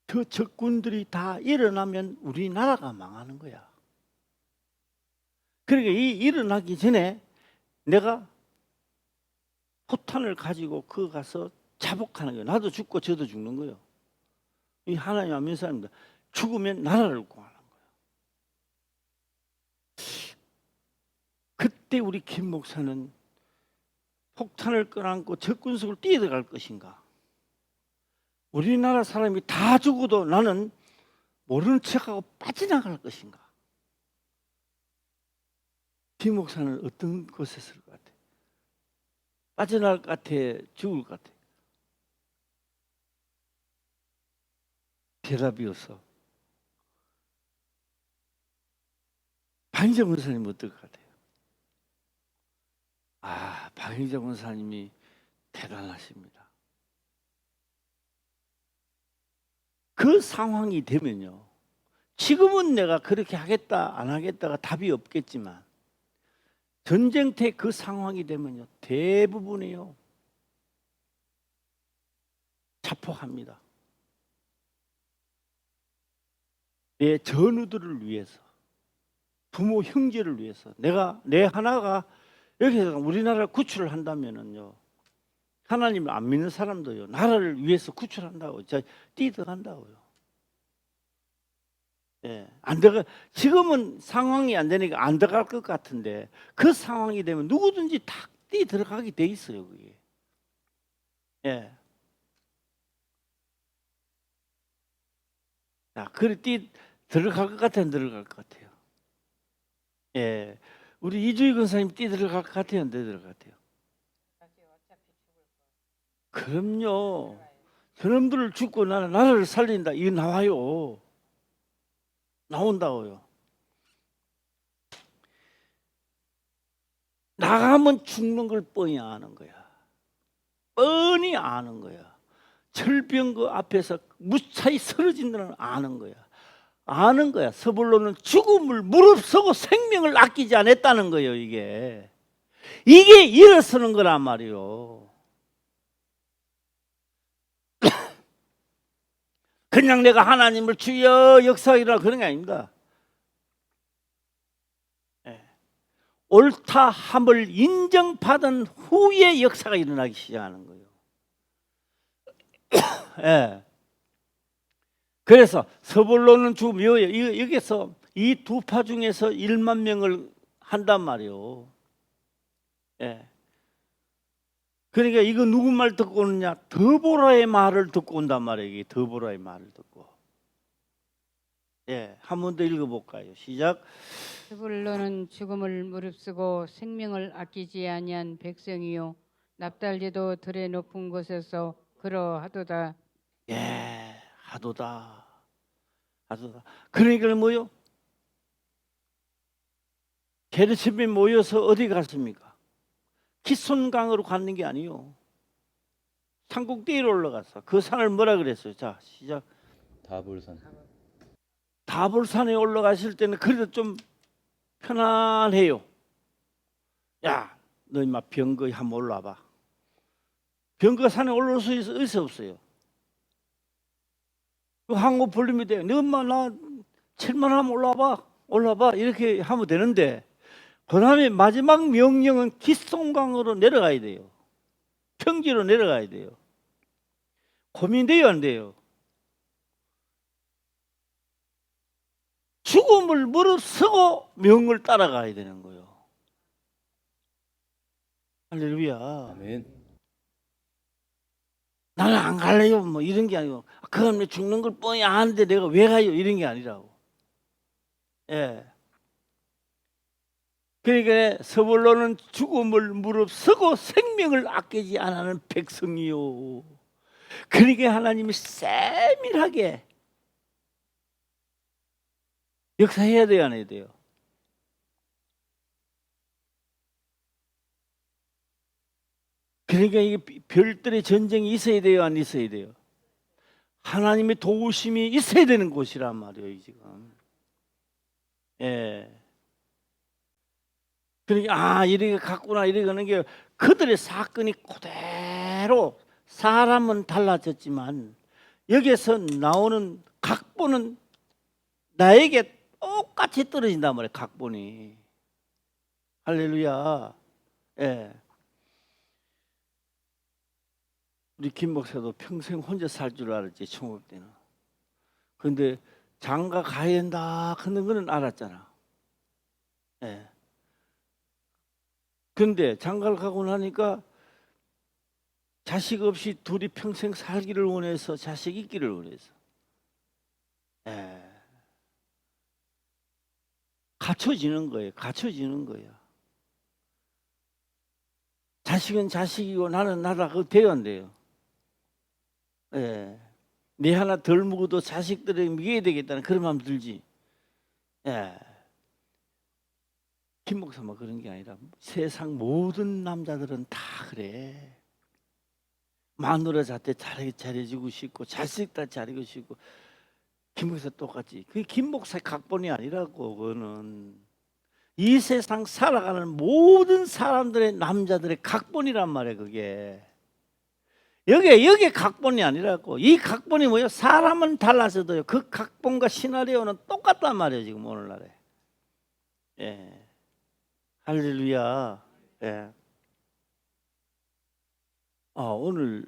Speaker 1: 그 적군들이 다 일어나면 우리나라가 망하는 거야. 그러니까 이 일어나기 전에 내가 포탄을 가지고 그 가서 자복하는 거예요. 나도 죽고 저도 죽는 거예요. 이 하나님 안 믿는 사람입니다. 죽으면 나라를 구하는 거예요. 그때 우리 김 목사는 폭탄을 끌어안고 적군 속으로 뛰어들어갈 것인가? 우리나라 사람이 다 죽어도 나는 모르는 척하고 빠져나갈 것인가? 김 목사는 어떤 곳에 있을 것 같아? 빠져나갈 것 같아? 죽을 것 같아? 대답이 없어. 박인자 권사님 어떨 것 같아요? 박인자 권사님이 대단하십니다. 그 상황이 되면요. 지금은 내가 그렇게 하겠다 안 하겠다가 답이 없겠지만 전쟁터 그 상황이 되면요. 대부분이요. 자폭합니다. 내 전우들을 위해서 부모 형제를 위해서 내 하나가 여기서 우리나라를 구출을 한다면은요. 하나님을 안 믿는 사람도요. 나라를 위해서 구출한다고 뛰어간다고요. 예, 안 들어가. 지금은 상황이 안 되니까 안 들어갈 것 같은데 그 상황이 되면 누구든지 다 뛰어들어가게 돼 있어요. 그게. 예. 자, 그래 들어갈 것 같아요, 안 들어갈 것 같아요. 예, 우리 이주희 권사님 들어갈 것 같아요, 안 들어갈 것 같아요. 그럼요. 저놈들을 죽고 나는 나라를 살린다. 이거 나와요. 나온다고요. 나가면 죽는 걸 뻔히 아는 거야. 뻔히 아는 거야. 철병 그 앞에서 무차히 쓰러진다는 아는 거야. 아는 거야. 서불로는 죽음을 무릅쓰고 생명을 아끼지 않았다는 거예요. 이게 일어서는 거란 말이요. 그냥 내가 하나님을 주여 역사하리라 그런 게 아닙니다. 예. 옳다 함을 인정받은 후에 역사가 일어나기 시작하는 거예요. 예. 그래서 서불로는 죽음이요. 여기서 이 두 파 중에서 1만 명을 한단 말이요. 예. 그러니까 이거 누구 말 듣고 오느냐? 더보라의 말을 듣고 온단 말이에요. 이게 더보라의 말을 듣고. 예, 한 번 더 읽어볼까요? 시작.
Speaker 2: 스불론은 죽음을 무릅쓰고 생명을 아끼지 아니한 백성이요 납달리도 들의 높은 곳에서 그러하도다.
Speaker 1: 예, 하도다. 하도다. 그러니까 뭐요? 게르셈에 모여서 어디 갔습니까? 기손강으로 갔는 게 아니요. 산꼭대기로 올라가서 그 산을 뭐라 그랬어요? 자, 시작.
Speaker 3: 다볼산.
Speaker 1: 다볼산에 올라가실 때는 그래도 좀 편안해요. 야, 너 임마 병거 한번 올라와봐. 병거 산에 올라올 수 있어 없어요? 그 항구 불리면 돼. 너 엄마 나 7만 하면 올라와봐 이렇게 하면 되는데 그 다음에 마지막 명령은 기쏨강으로 내려가야 돼요. 평지로 내려가야 돼요. 고민돼요 안 돼요? 죽음을 무릅쓰고 명을 따라가야 되는 거예요. 할렐루야.
Speaker 3: 아멘.
Speaker 1: 나는 안 갈래요 뭐 이런 게 아니고 그럼 죽는 걸 뻔히 아는데 내가 왜 가요 이런 게 아니라고. 예. 그러니까 스불론은 죽음을 무릅쓰고 생명을 아끼지 않는 백성이요. 그러니까 하나님이 세밀하게 역사해야 돼요 안 해야 돼요? 그러니까 이게 별들의 전쟁이 있어야 돼요 안 있어야 돼요? 하나님의 도우심이 있어야 되는 곳이란 말이에요 지금. 예. 그러니까 이렇게 갔구나 이렇게 하는 게 그들의 사건이 그대로 사람은 달라졌지만 여기에서 나오는 각본은 나에게 똑같이 떨어진단 말이에요. 각본이. 할렐루야. 예. 우리 김 목사도 평생 혼자 살 줄 알았지 총각 때는. 그런데 장가 가야 된다 하는 거는 알았잖아. 예. 근데 장가를 가고 나니까 자식 없이 둘이 평생 살기를 원해서 자식 있기를 원해서. 예. 갖춰지는 거예요. 갖춰지는 거예요. 자식은 자식이고 나는 나다. 그거 돼요 안 돼요? 예. 내 하나 덜 먹어도 자식들에게 먹여야 되겠다는 그런 마음 들지. 예. 김 목사만 그런 게 아니라 세상 모든 남자들은 다 그래. 마누라 자태 잘해주고 싶고 자식 다 잘해주고 싶고. 김 목사 똑같지. 그게 김 목사의 각본이 아니라고. 그거는 이 세상 살아가는 모든 사람들의 남자들의 각본이란 말이에요. 그게 여기에 각본이 아니라고. 이 각본이 뭐예요? 사람은 달라져도요 그 각본과 시나리오는 똑같단 말이에요. 지금 오늘날에. 예. 할렐루야. 예. 오늘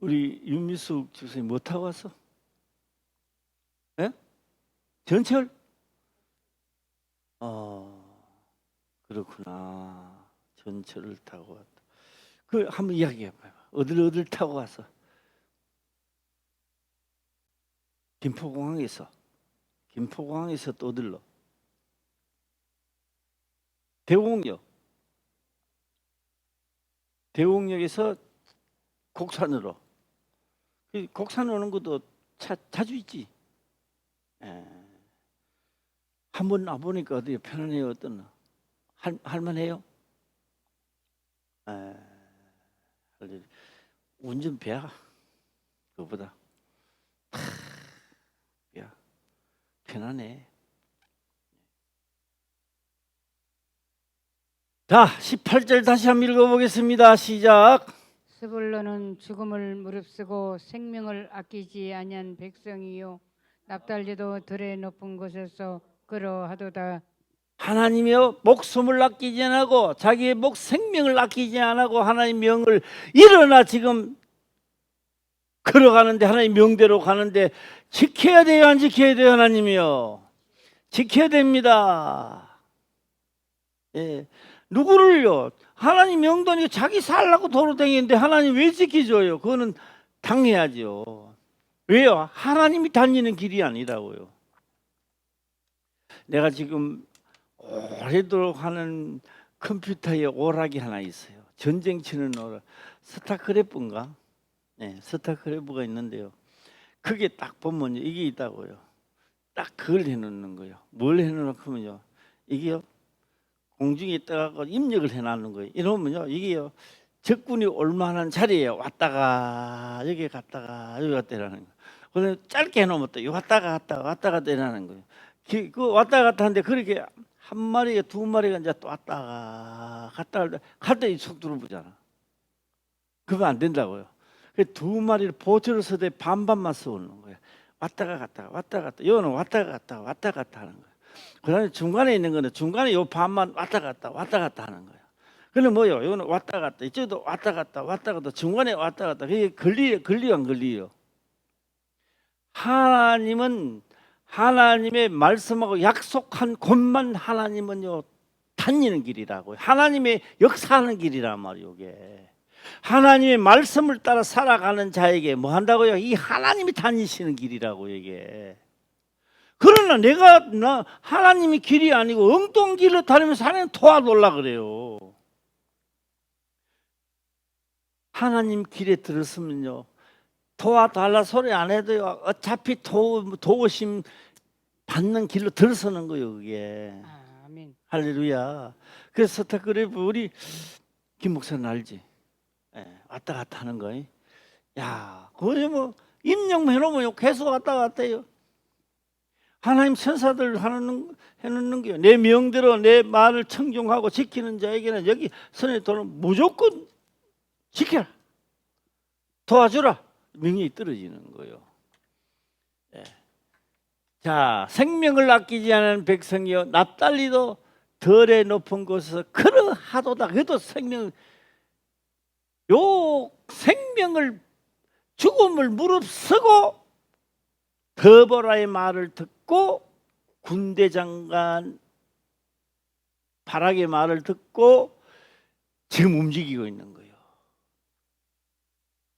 Speaker 1: 우리 윤미숙 집사님 뭐 타고 왔어? 예? 전철? 그렇구나. 전철을 타고 왔다. 그 한번 이야기해 봐요. 어딜 타고 왔어? 김포공항에서 또 어딜로? 대공역에서 곡산으로. 곡산 오는 것도 자주 있지. 예. 한번 와보니까 어때요? 편안해요? 어떠나? 할만해요? 운전 배야 그거보다 야 편하네. 자 18절 다시 한번 읽어보겠습니다. 시작.
Speaker 2: 스불론은 죽음을 무릅쓰고 생명을 아끼지 아니한 백성이요 납달리도 들의 높은 곳에서 그러하도다.
Speaker 1: 하나님이여 목숨을 아끼지 않고 자기의 생명을 아끼지 않고 하나님 명을 일어나 지금 걸어가는데 하나님 명대로 가는데 지켜야 돼요 안 지켜야 돼요? 하나님이요 지켜야 됩니다. 예. 누구를요? 하나님 명도니까 자기 살라고 돌아다니는데 하나님 왜 지켜줘요? 그거는 당해야죠. 왜요? 하나님이 다니는 길이 아니라고요. 내가 지금 오래도록 하는 컴퓨터에 오락이 하나 있어요. 전쟁 치는 오락. 스타크래프인가? 네, 스타크래프가 있는데요. 그게 딱 보면 이게 있다고요. 딱 그걸 해놓는 거예요. 뭘 해놓으면요. 이게요. 공중에 떠가고 입력을 해놓는 거예요. 이러면요. 이게요. 적군이 올만한 자리에 왔다가 여기 갔다가 여기 갔다라는 거예요. 그래서 짧게 해놓으면 또 왔다가 갔다 이라는 거예요. 그 왔다 갔다 하는데 그렇게 한 마리가 두 마리가 이제 또 왔다가 갔다 갈 때 이 속도를 보잖아. 그거 안 된다고요. 두 마리를 보초를 서대 반반만 써오는 거예요. 왔다가 갔다. 이거는 왔다가 갔다 하는 거예요. 그다음에 중간에 있는 거는 중간에 요 반만 왔다 갔다 하는 거예요. 그럼 뭐요? 이거는 왔다 갔다, 이쪽도 왔다 갔다, 중간에 왔다 갔다. 그게 걸리요, 안 걸리요? 하나님은 하나님의 말씀하고 약속한 곳만 하나님은요 다니는 길이라고요. 하나님의 역사하는 길이란 말이요. 이게 하나님의 말씀을 따라 살아가는 자에게 뭐 한다고요? 이 하나님이 다니시는 길이라고요. 이게 그러나 나 하나님이 길이 아니고 엉뚱한 길로 다니면서 하나님 도와달라 그래요. 하나님 길에 들었으면요 도와달라 소리 안 해도요 어차피 도우심 받는 길로 들어서는 거예요. 그게
Speaker 2: 아멘.
Speaker 1: 할렐루야. 그래서 스타크래프 우리 김 목사는 알지? 예, 왔다 갔다 하는 거예요. 야, 그거 뭐 입력만 해놓으면 계속 왔다 갔다 해요. 하나님 천사들 해놓는 거예요. 내 명대로 내 말을 청종하고 지키는 자에게는 여기 선에 도는 무조건 지켜라, 도와주라 명령이 떨어지는 거예요. 예. 자, 생명을 아끼지 않은 백성이여 납달리도 덜에 높은 곳에서 그러하도다. 그래도 생명을 죽음을 무릅쓰고 더보라의 말을 듣고 군대장관 바락의 말을 듣고 지금 움직이고 있는 거예요.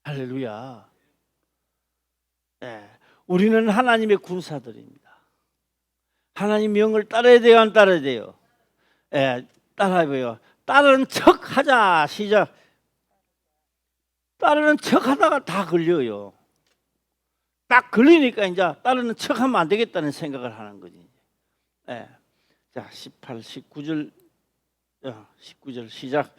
Speaker 1: 할렐루야. 네. 우리는 하나님의 군사들입니다. 하나님 명을 따라야 돼요, 안 따라야 돼요? 네, 따라야. 따르는 척 하자. 시작. 따르는 척 하다가 다 걸려요. 딱 걸리니까 이제 따르는 척 하면 안 되겠다는 생각을 하는 거지. 네. 자, 18, 19절 시작.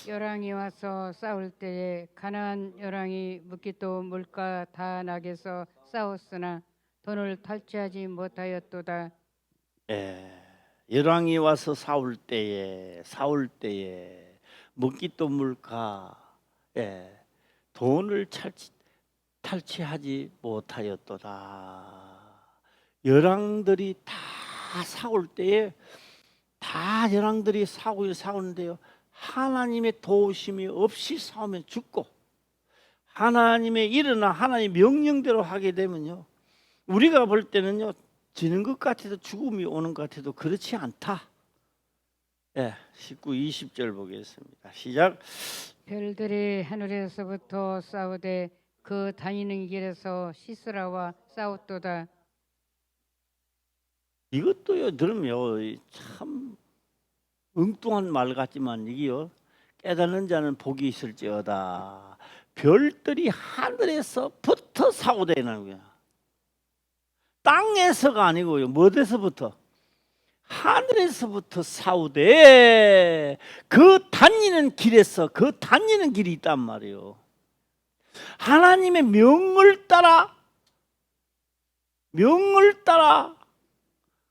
Speaker 2: 열왕이 와서 싸울 때에 가나안 열왕이 므깃도 물가 다낙에서 싸웠으나 돈을 탈취하지 못하였도다.
Speaker 1: 열왕이 와서 싸울 때에 므깃도 물가 돈을 탈취하지 못하였도다. 열왕들이 다 싸울 때에 다 열왕들이 싸우는데요. 하나님의 도우심이 없이 싸우면 죽고 하나님의 일어나 하나님의 명령대로 하게 되면요. 우리가 볼 때는요. 지는 것 같아도 죽음이 오는 것 같아도 그렇지 않다. 19, 20절 보겠습니다. 시작.
Speaker 2: 별들이 하늘에서부터 싸우되 그 다니는 길에서 시스라와 싸웠도다.
Speaker 1: 이것도요 들으면 참 엉뚱한 말 같지만 이게요 깨닫는 자는 복이 있을지어다. 별들이 하늘에서부터 싸우대는 거야. 땅에서가 아니고요. 뭐에서부터? 하늘에서부터 싸우대. 그 다니는 길에서 그 다니는 길이 있단 말이에요. 하나님의 명을 따라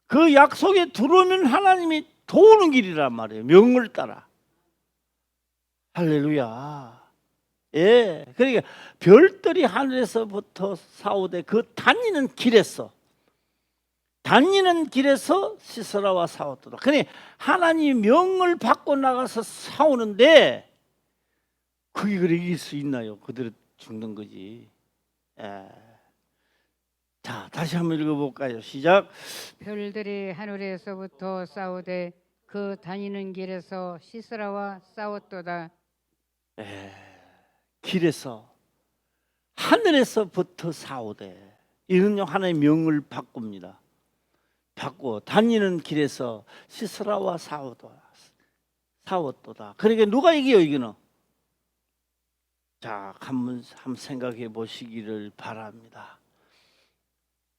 Speaker 1: 그 약속에 들어오면 하나님이 도우는 길이란 말이에요. 명을 따라. 할렐루야. 예, 그러니까 별들이 하늘에서부터 싸우되 그 다니는 길에서 시스라와 싸웠도다. 그러니 하나님 명을 받고 나가서 싸우는데 그게 그래 이길 수 있나요? 그대로 죽는 거지. 예. 자, 다시 한번 읽어볼까요? 시작.
Speaker 2: 별들이 하늘에서부터 싸우되 그 다니는 길에서 시스라와 싸웠도다.
Speaker 1: 길에서 하늘에서부터 싸우되 이는요 하나의 명을 바꿉니다. 바꾸어 다니는 길에서 시스라와 싸웠도다. 그러니까 누가 이겨요 이기는? 자, 한번 생각해 보시기를 바랍니다.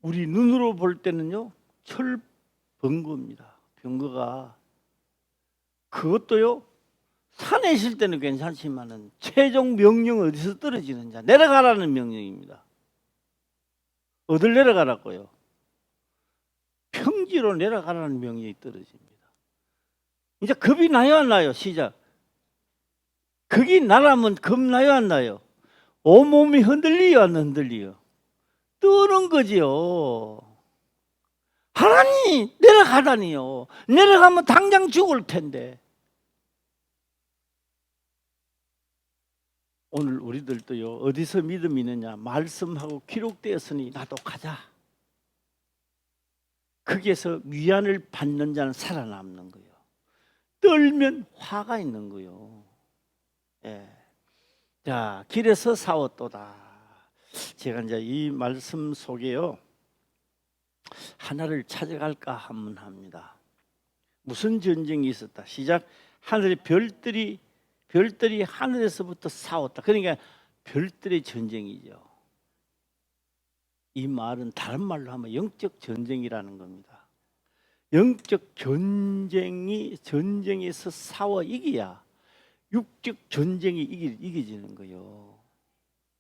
Speaker 1: 우리 눈으로 볼 때는요 철병거입니다. 병거가 그것도요 산에 있을 때는 괜찮지만은 최종 명령은 어디서 떨어지는 자 내려가라는 명령입니다. 어딜 내려가라고요? 평지로 내려가라는 명령이 떨어집니다. 이제 겁이 나요 안 나요? 시작. 겁이 나라면 겁나요 안 나요? 온몸이 흔들리요 안 흔들리요? 뜨는 거지요. 하나님 내려가다니요. 내려가면 당장 죽을 텐데. 오늘 우리들도요 어디서 믿음이 있느냐? 말씀하고 기록되었으니 나도 가자. 거기에서 위안을 받는 자는 살아남는 거예요. 떨면 화가 있는 거예요. 예. 자, 길에서 싸웠도다. 제가 이제 이 말씀 속에요 하나를 찾아갈까 하면 합니다. 무슨 전쟁이 있었다. 시작. 하늘의 별들이 하늘에서부터 싸웠다. 그러니까 별들의 전쟁이죠. 이 말은 다른 말로 하면 영적 전쟁이라는 겁니다. 영적 전쟁에서 싸워 이겨야 육적 전쟁이 이겨지는 거예요.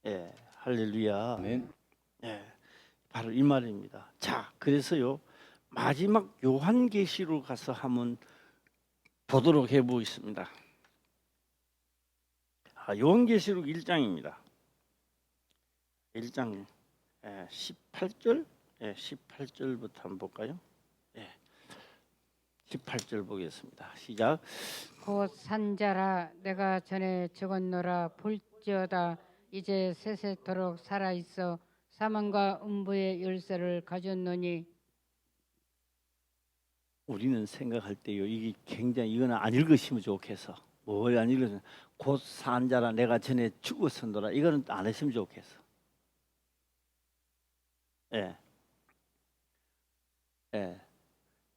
Speaker 1: 예, 할렐루야.
Speaker 3: 아멘.
Speaker 1: 예, 바로 이 말입니다. 자, 그래서요 마지막 요한계시로 가서 한번 보도록 해보겠습니다. 요한계시록 1장입니다. 1장 18절, 18절부터 한번 볼까요? 18절 보겠습니다. 시작.
Speaker 2: 곧 산자라 내가 전에 적었노라. 볼지어다 이제 세세토록 살아있어 사망과 음부의 열쇠를 가졌노니.
Speaker 1: 우리는 생각할 때요 이게 굉장히 이거는 안 읽으시면 좋겠어. 뭘 안 읽으면 곧 산자라 내가 전에 죽었었노라 이거는 안 했으면 좋겠어.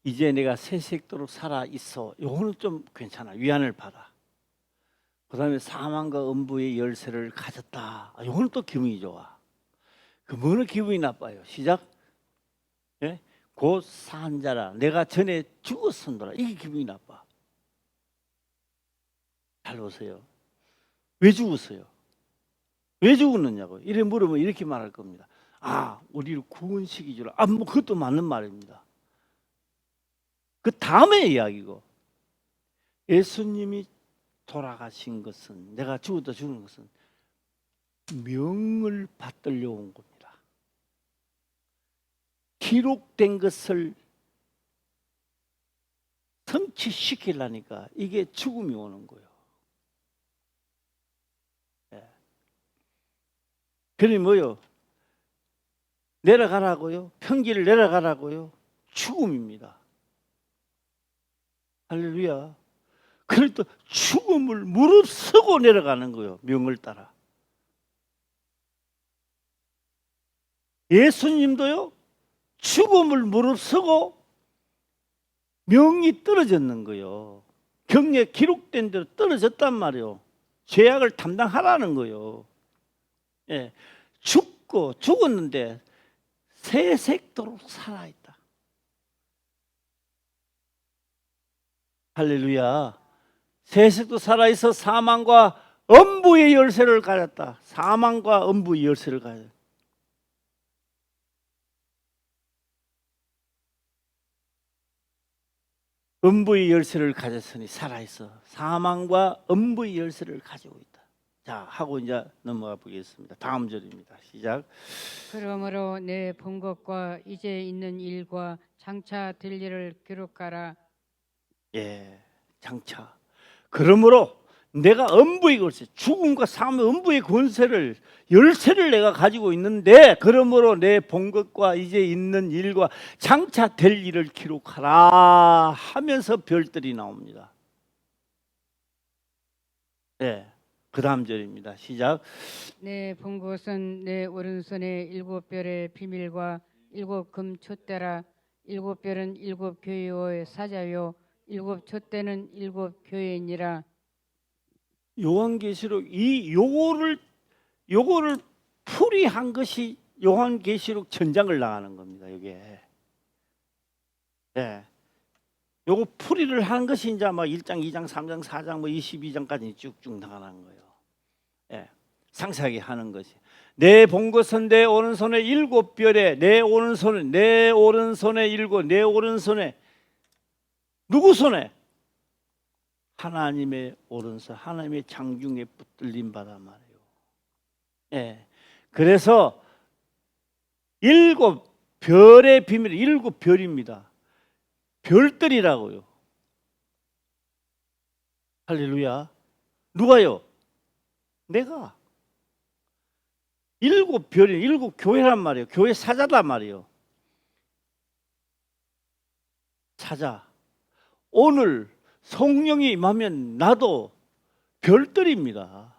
Speaker 1: 이제 내가 세세토록 살아 있어. 요거는 좀 괜찮아. 위안을 받아. 그다음에 사망과 음부의 열쇠를 가졌다. 요거는 또 기분이 좋아. 그 뭐는 기분이 나빠요. 시작. 곧 산자라 내가 전에 죽었었노라. 이게 기분이 나빠. 잘 보세요. 왜 죽었어요? 왜 죽었느냐고 이래 물으면 이렇게 말할 겁니다. 우리를 구원시키주라. 뭐 그것도 맞는 말입니다. 그 다음에 이야기고 예수님이 돌아가신 것은 내가 죽었다 죽은 것은 명을 받들려 온 겁니다. 기록된 것을 성취시키려니까 이게 죽음이 오는 거예요. 그러니 뭐요? 내려가라고요? 평지를 내려가라고요? 죽음입니다. 할렐루야. 그래도 죽음을 무릅쓰고 내려가는 거예요. 명을 따라. 예수님도요. 죽음을 무릅쓰고 명이 떨어졌는 거예요. 경례 기록된 대로 떨어졌단 말이에요. 죄악을 담당하라는 거예요. 죽었는데 세색도록 살아있다. 할렐루야. 세색도 살아있어 사망과 음부의 열쇠를 가졌다. 사망과 음부의 열쇠를 가졌다. 음부의 열쇠를 가졌으니 살아있어 사망과 음부의 열쇠를 가지고 있다. 자, 하고 이제 넘어가 보겠습니다. 다음 절입니다. 시작.
Speaker 2: 그러므로 내 본 것과 이제 있는 일과 장차 될 일을 기록하라.
Speaker 1: 장차. 그러므로 내가 엄부의 권세, 죽음과 사함의 엄부의 권세를 열쇠를 내가 가지고 있는데, 그러므로 내 본 것과 이제 있는 일과 장차 될 일을 기록하라 하면서 별들이 나옵니다. 네, 그 다음 절입니다. 시작.
Speaker 2: 내 본 것은 내 오른손에 일곱 별의 비밀과 일곱 금 촛대라. 일곱 별은 일곱 교회의 사자요 일곱 촛대는 일곱 교회니라.
Speaker 1: 요한계시록 이 요거를 풀이한 것이 요한계시록 전장을 나가는 겁니다. 이게. 예. 요거 풀이를 하는 것이 이제 막 1장, 2장, 3장, 4장 뭐 22장까지 쭉쭉 나가는 거예요. 예. 상세하게 하는 것이. 내 본 것은 내 오른손에 일곱 별에, 내 오른손에 일곱, 내 오른손에 누구 손에? 하나님의 오른손, 하나님의 장중에 붙들린 바다 말이에요. 예. 그래서 일곱 별의 비밀, 일곱 별입니다. 별들이라고요. 할렐루야. 누가요? 내가. 일곱 별이 일곱 교회란 말이에요. 교회 사자란 말이에요. 사자. 오늘 성령이 임하면 나도 별들입니다.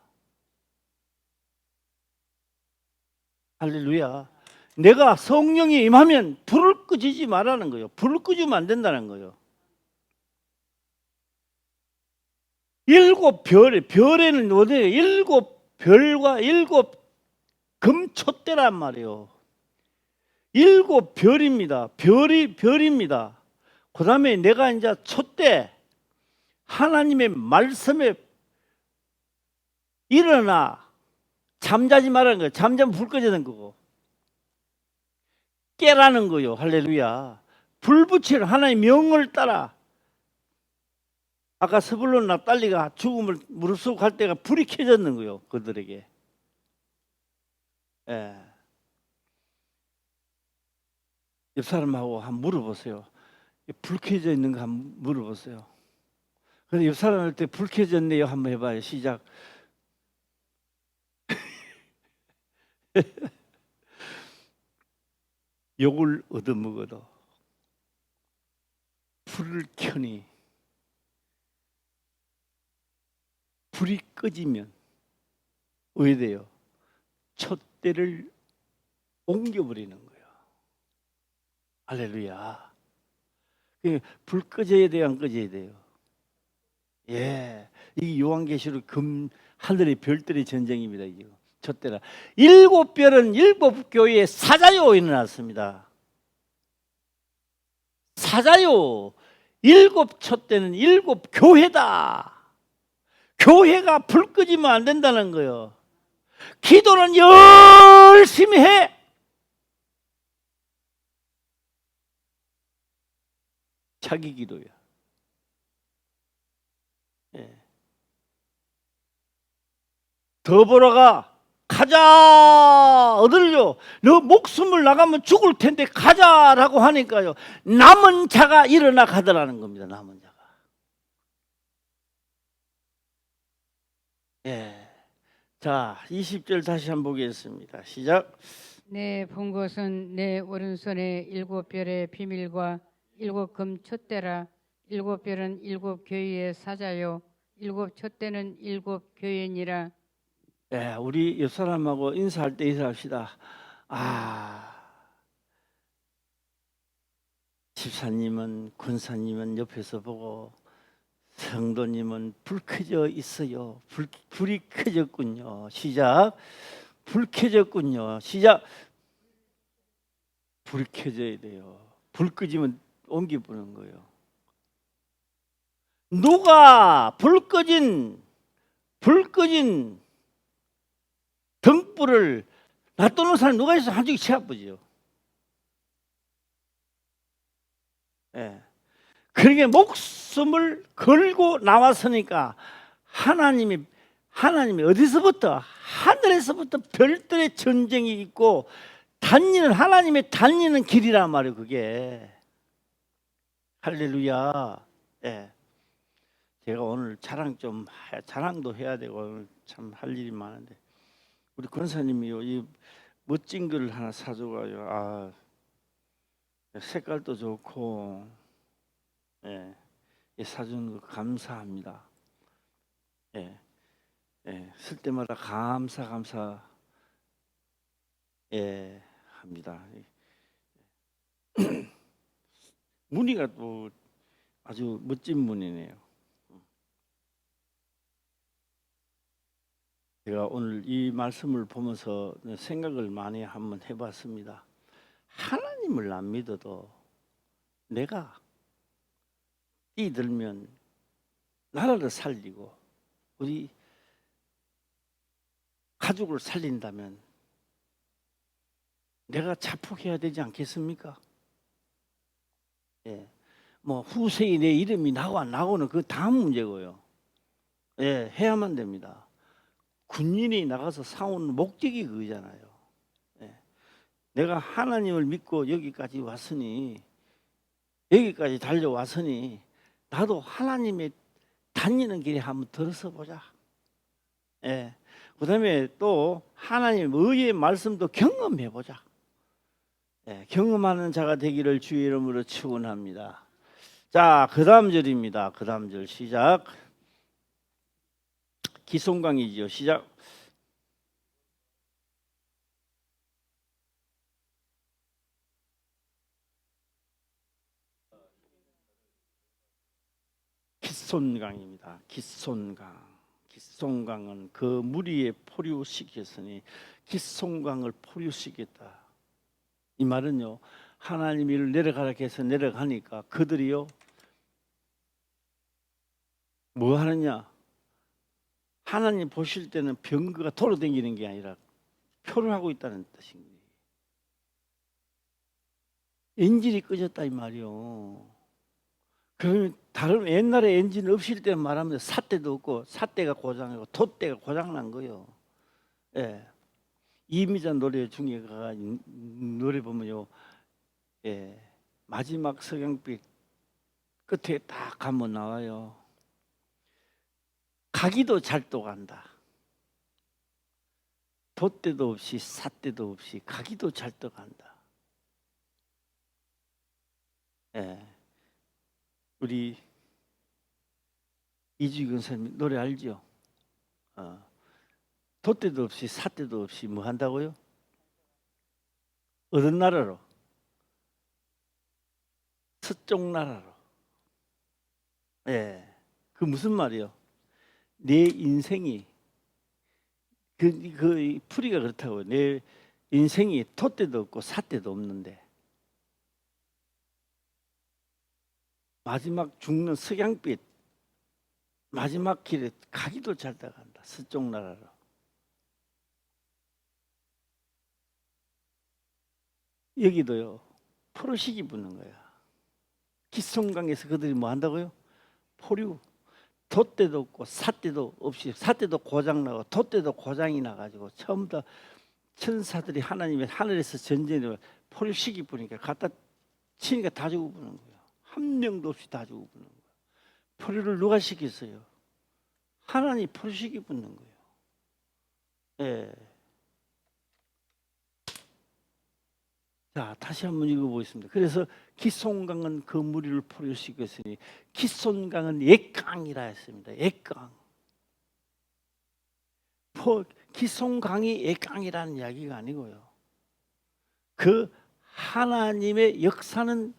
Speaker 1: 할렐루야. 내가 성령이 임하면 불을 끄지지 말라는 거예요. 불을 끄지면 안 된다는 거예요. 일곱 별에는 어디에 일곱 별과 일곱 금촛대란 말이에요. 일곱 별입니다. 별입니다. 그 다음에 내가 이제 촛대, 하나님의 말씀에 일어나 잠자지 말라는 거예요. 잠자면 불 꺼지는 거고. 깨라는 거요. 할렐루야. 불 붙이는 하나님의 명을 따라. 아까 스불론 납달리가 죽음을 무릅쓰고 갈 때가 불이 켜졌는 거요. 그들에게. 예. 옆 사람하고 한번 물어보세요. 불 켜져 있는 거 한번 물어보세요. 근데 옆 사람한테 불 켜졌네요. 한번 해봐요. 시작. 욕을 얻어먹어도 불을 켜니 불이 꺼지면 왜 돼요? 촛대를 옮겨버리는 거예요. 할렐루야. 불 꺼져야 돼요? 안 꺼져야 돼요? 예, 이 요한계시록 하늘의 별들의 전쟁입니다. 이거 촛대라. 일곱 별은 일곱 교회의 사자요 일어났습니다. 사자요. 일곱 촛대는 일곱 교회다. 교회가 불 끄지면 안 된다는 거예요. 기도는 열심히 해. 자기 기도야. 예. 더 벌어가. 가자. 얻으려. 너 목숨을 나가면 죽을 텐데 가자라고 하니까요. 남은 자가 일어나 가더라는 겁니다. 남은 자가. 예. 자, 20절 다시 한번 보겠습니다. 시작.
Speaker 2: 내 본 것은 내 오른손에 일곱 별의 비밀과 일곱 금 촛대라. 일곱 별은 일곱 교회의 사자요 일곱 촛대는 일곱 교회니라.
Speaker 1: 예, 우리 옆 사람하고 인사할 때 인사합시다. 집사님은, 군사님은 옆에서 보고 성도님은 불 켜져 있어요. 불이 켜졌군요. 시작. 불 켜졌군요. 시작. 불이 켜져야 돼요. 불 끄지면 옮겨보는 거예요. 누가 불 꺼진 등불을 놔두는 사람 누가 있어? 한쪽이 치 아프죠. 예. 그러니까 목숨을 걸고 나왔으니까 하나님이 어디서부터? 하늘에서부터 별들의 전쟁이 있고 하나님의 달리는 길이란 말이에요. 그게 할렐루야. 예. 제가 오늘 자랑도 해야 되고 오늘 참 할 일이 많은데 우리 권사님이요 이 멋진 걸 하나 사줘가지고 색깔도 좋고 이 사주는 거 감사합니다. 쓸 때마다 감사 합니다. 무늬가 또 아주 멋진 무늬네요. 제가 오늘 이 말씀을 보면서 생각을 많이 한번 해봤습니다. 하나님을 안 믿어도 내가 이 들면 나라를 살리고 우리 가족을 살린다면 내가 자폭해야 되지 않겠습니까? 뭐 후세에 내 이름이 나고 안 나고는 그 다음 문제고요. 해야만 됩니다. 군인이 나가서 싸우는 목적이 그거잖아요. 내가 하나님을 믿고 여기까지 왔으니 여기까지 달려왔으니 나도 하나님의 다니는 길에 한번 들어서 보자. 그 다음에 또 하나님 의의 말씀도 경험해 보자. 경험하는 자가 되기를 주의 이름으로 축원합니다. 자, 그 다음 절입니다. 그 다음 절 시작. 기송강이죠. 시작. 기손강입니다. 기손강. 기송강은 그 무리에 포류시켰으니 기송강을 포류시켰다. 이 말은요, 하나님이 내려가라 해서 내려가니까 그들이요 뭐 하느냐, 하나님 보실 때는 병거가 돌아다니는 게 아니라 표를 하고 있다는 뜻입니다. 엔진이 꺼졌다 이 말이요. 그러면 다른 옛날에 엔진 없을 때 말하면 삿대도 없고 삿대가 고장이고 돛대가 고장난 거예요. 이미자 노래 중에 노래 보면요, 마지막 석양빛 끝에 딱 가면 나와요. 가기도 잘도 간다. 돛대도 없이 삿대도 없이 가기도 잘도 간다. 우리 이주경 선생님 노래 알죠? 돛대도 없이 삿대도 없이 뭐 한다고요? 어떤 나라로? 서쪽 나라로. 그 무슨 말이요? 내 인생이 그 풀이가 그렇다고. 내 인생이 돛대도 없고 삿대도 없는데 마지막 죽는 석양빛 마지막 길에 가기도 잘 나간다. 서쪽 나라로. 여기도요 포로식이 붙는 거야. 기송강에서 그들이 뭐 한다고요? 포류. 돛대도 없고 삿대도 없이, 삿대도 고장나고 돛대도 고장이 나가지고 처음부터 천사들이 하나님의 하늘에서 전쟁을 포류식이 부니까 갖다 치니까 다 죽어버리는 거예요. 한 명도 없이 다 죽어버리는 거예요. 포류를 누가 시켰어요? 하나님 포류식이 붙는 거예요. 자, 다시 한번 읽어보겠습니다. 그래서 기송강은 그 무리를 포류시켰으니 기손강은 옛강이라 했습니다. 옛강. 기송강이 옛강이라는 이야기가 아니고요. 그 하나님의 역사는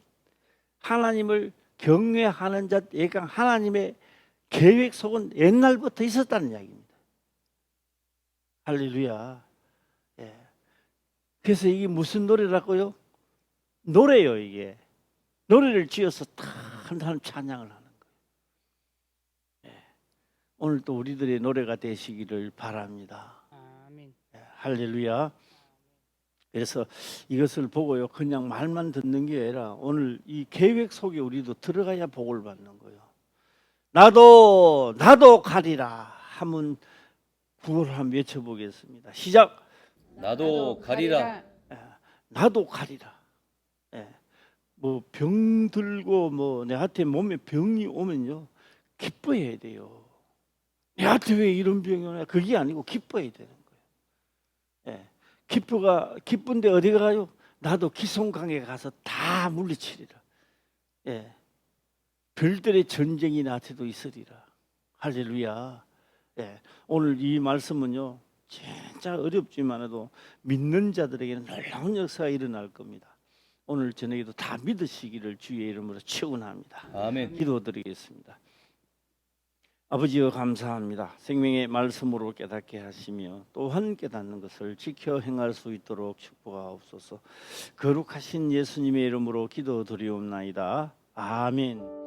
Speaker 1: 하나님을 경외하는 자 옛강, 하나님의 계획 속은 옛날부터 있었다는 이야기입니다. 할렐루야. 그래서 이게 무슨 노래라고요? 노래요. 이게 노래를 지어서 다 하나님 찬양을 하는 거예요. 오늘 또 우리들의 노래가 되시기를 바랍니다.
Speaker 2: 아멘.
Speaker 1: 할렐루야. 그래서 이것을 보고요 그냥 말만 듣는 게 아니라 오늘 이 계획 속에 우리도 들어가야 복을 받는 거예요. 나도 가리라 하면 구호를 한번 외쳐보겠습니다. 시작.
Speaker 3: 나도 가리라.
Speaker 1: 나도 가리라. 뭐 병 들고 뭐 내한테 몸에 병이 오면요 기뻐해야 돼요. 내한테 왜 이런 병이 오냐? 그게 아니고 기뻐해야 되는 거예요. 예. 기쁜데 어디 가요? 나도 기송강에 가서 다 물리치리라. 예. 별들의 전쟁이 나한테도 있으리라. 할렐루야. 예. 오늘 이 말씀은요, 진짜 어렵지만도 믿는 자들에게는 놀라운 역사가 일어날 겁니다. 오늘 저녁에도 다 믿으시기를 주의 이름으로 축원합니다.
Speaker 3: 아멘.
Speaker 1: 기도드리겠습니다. 아버지여 감사합니다. 생명의 말씀으로 깨닫게 하시며 또한 깨닫는 것을 지켜 행할 수 있도록 축복하옵소서. 거룩하신 예수님의 이름으로 기도드리옵나이다. 아멘.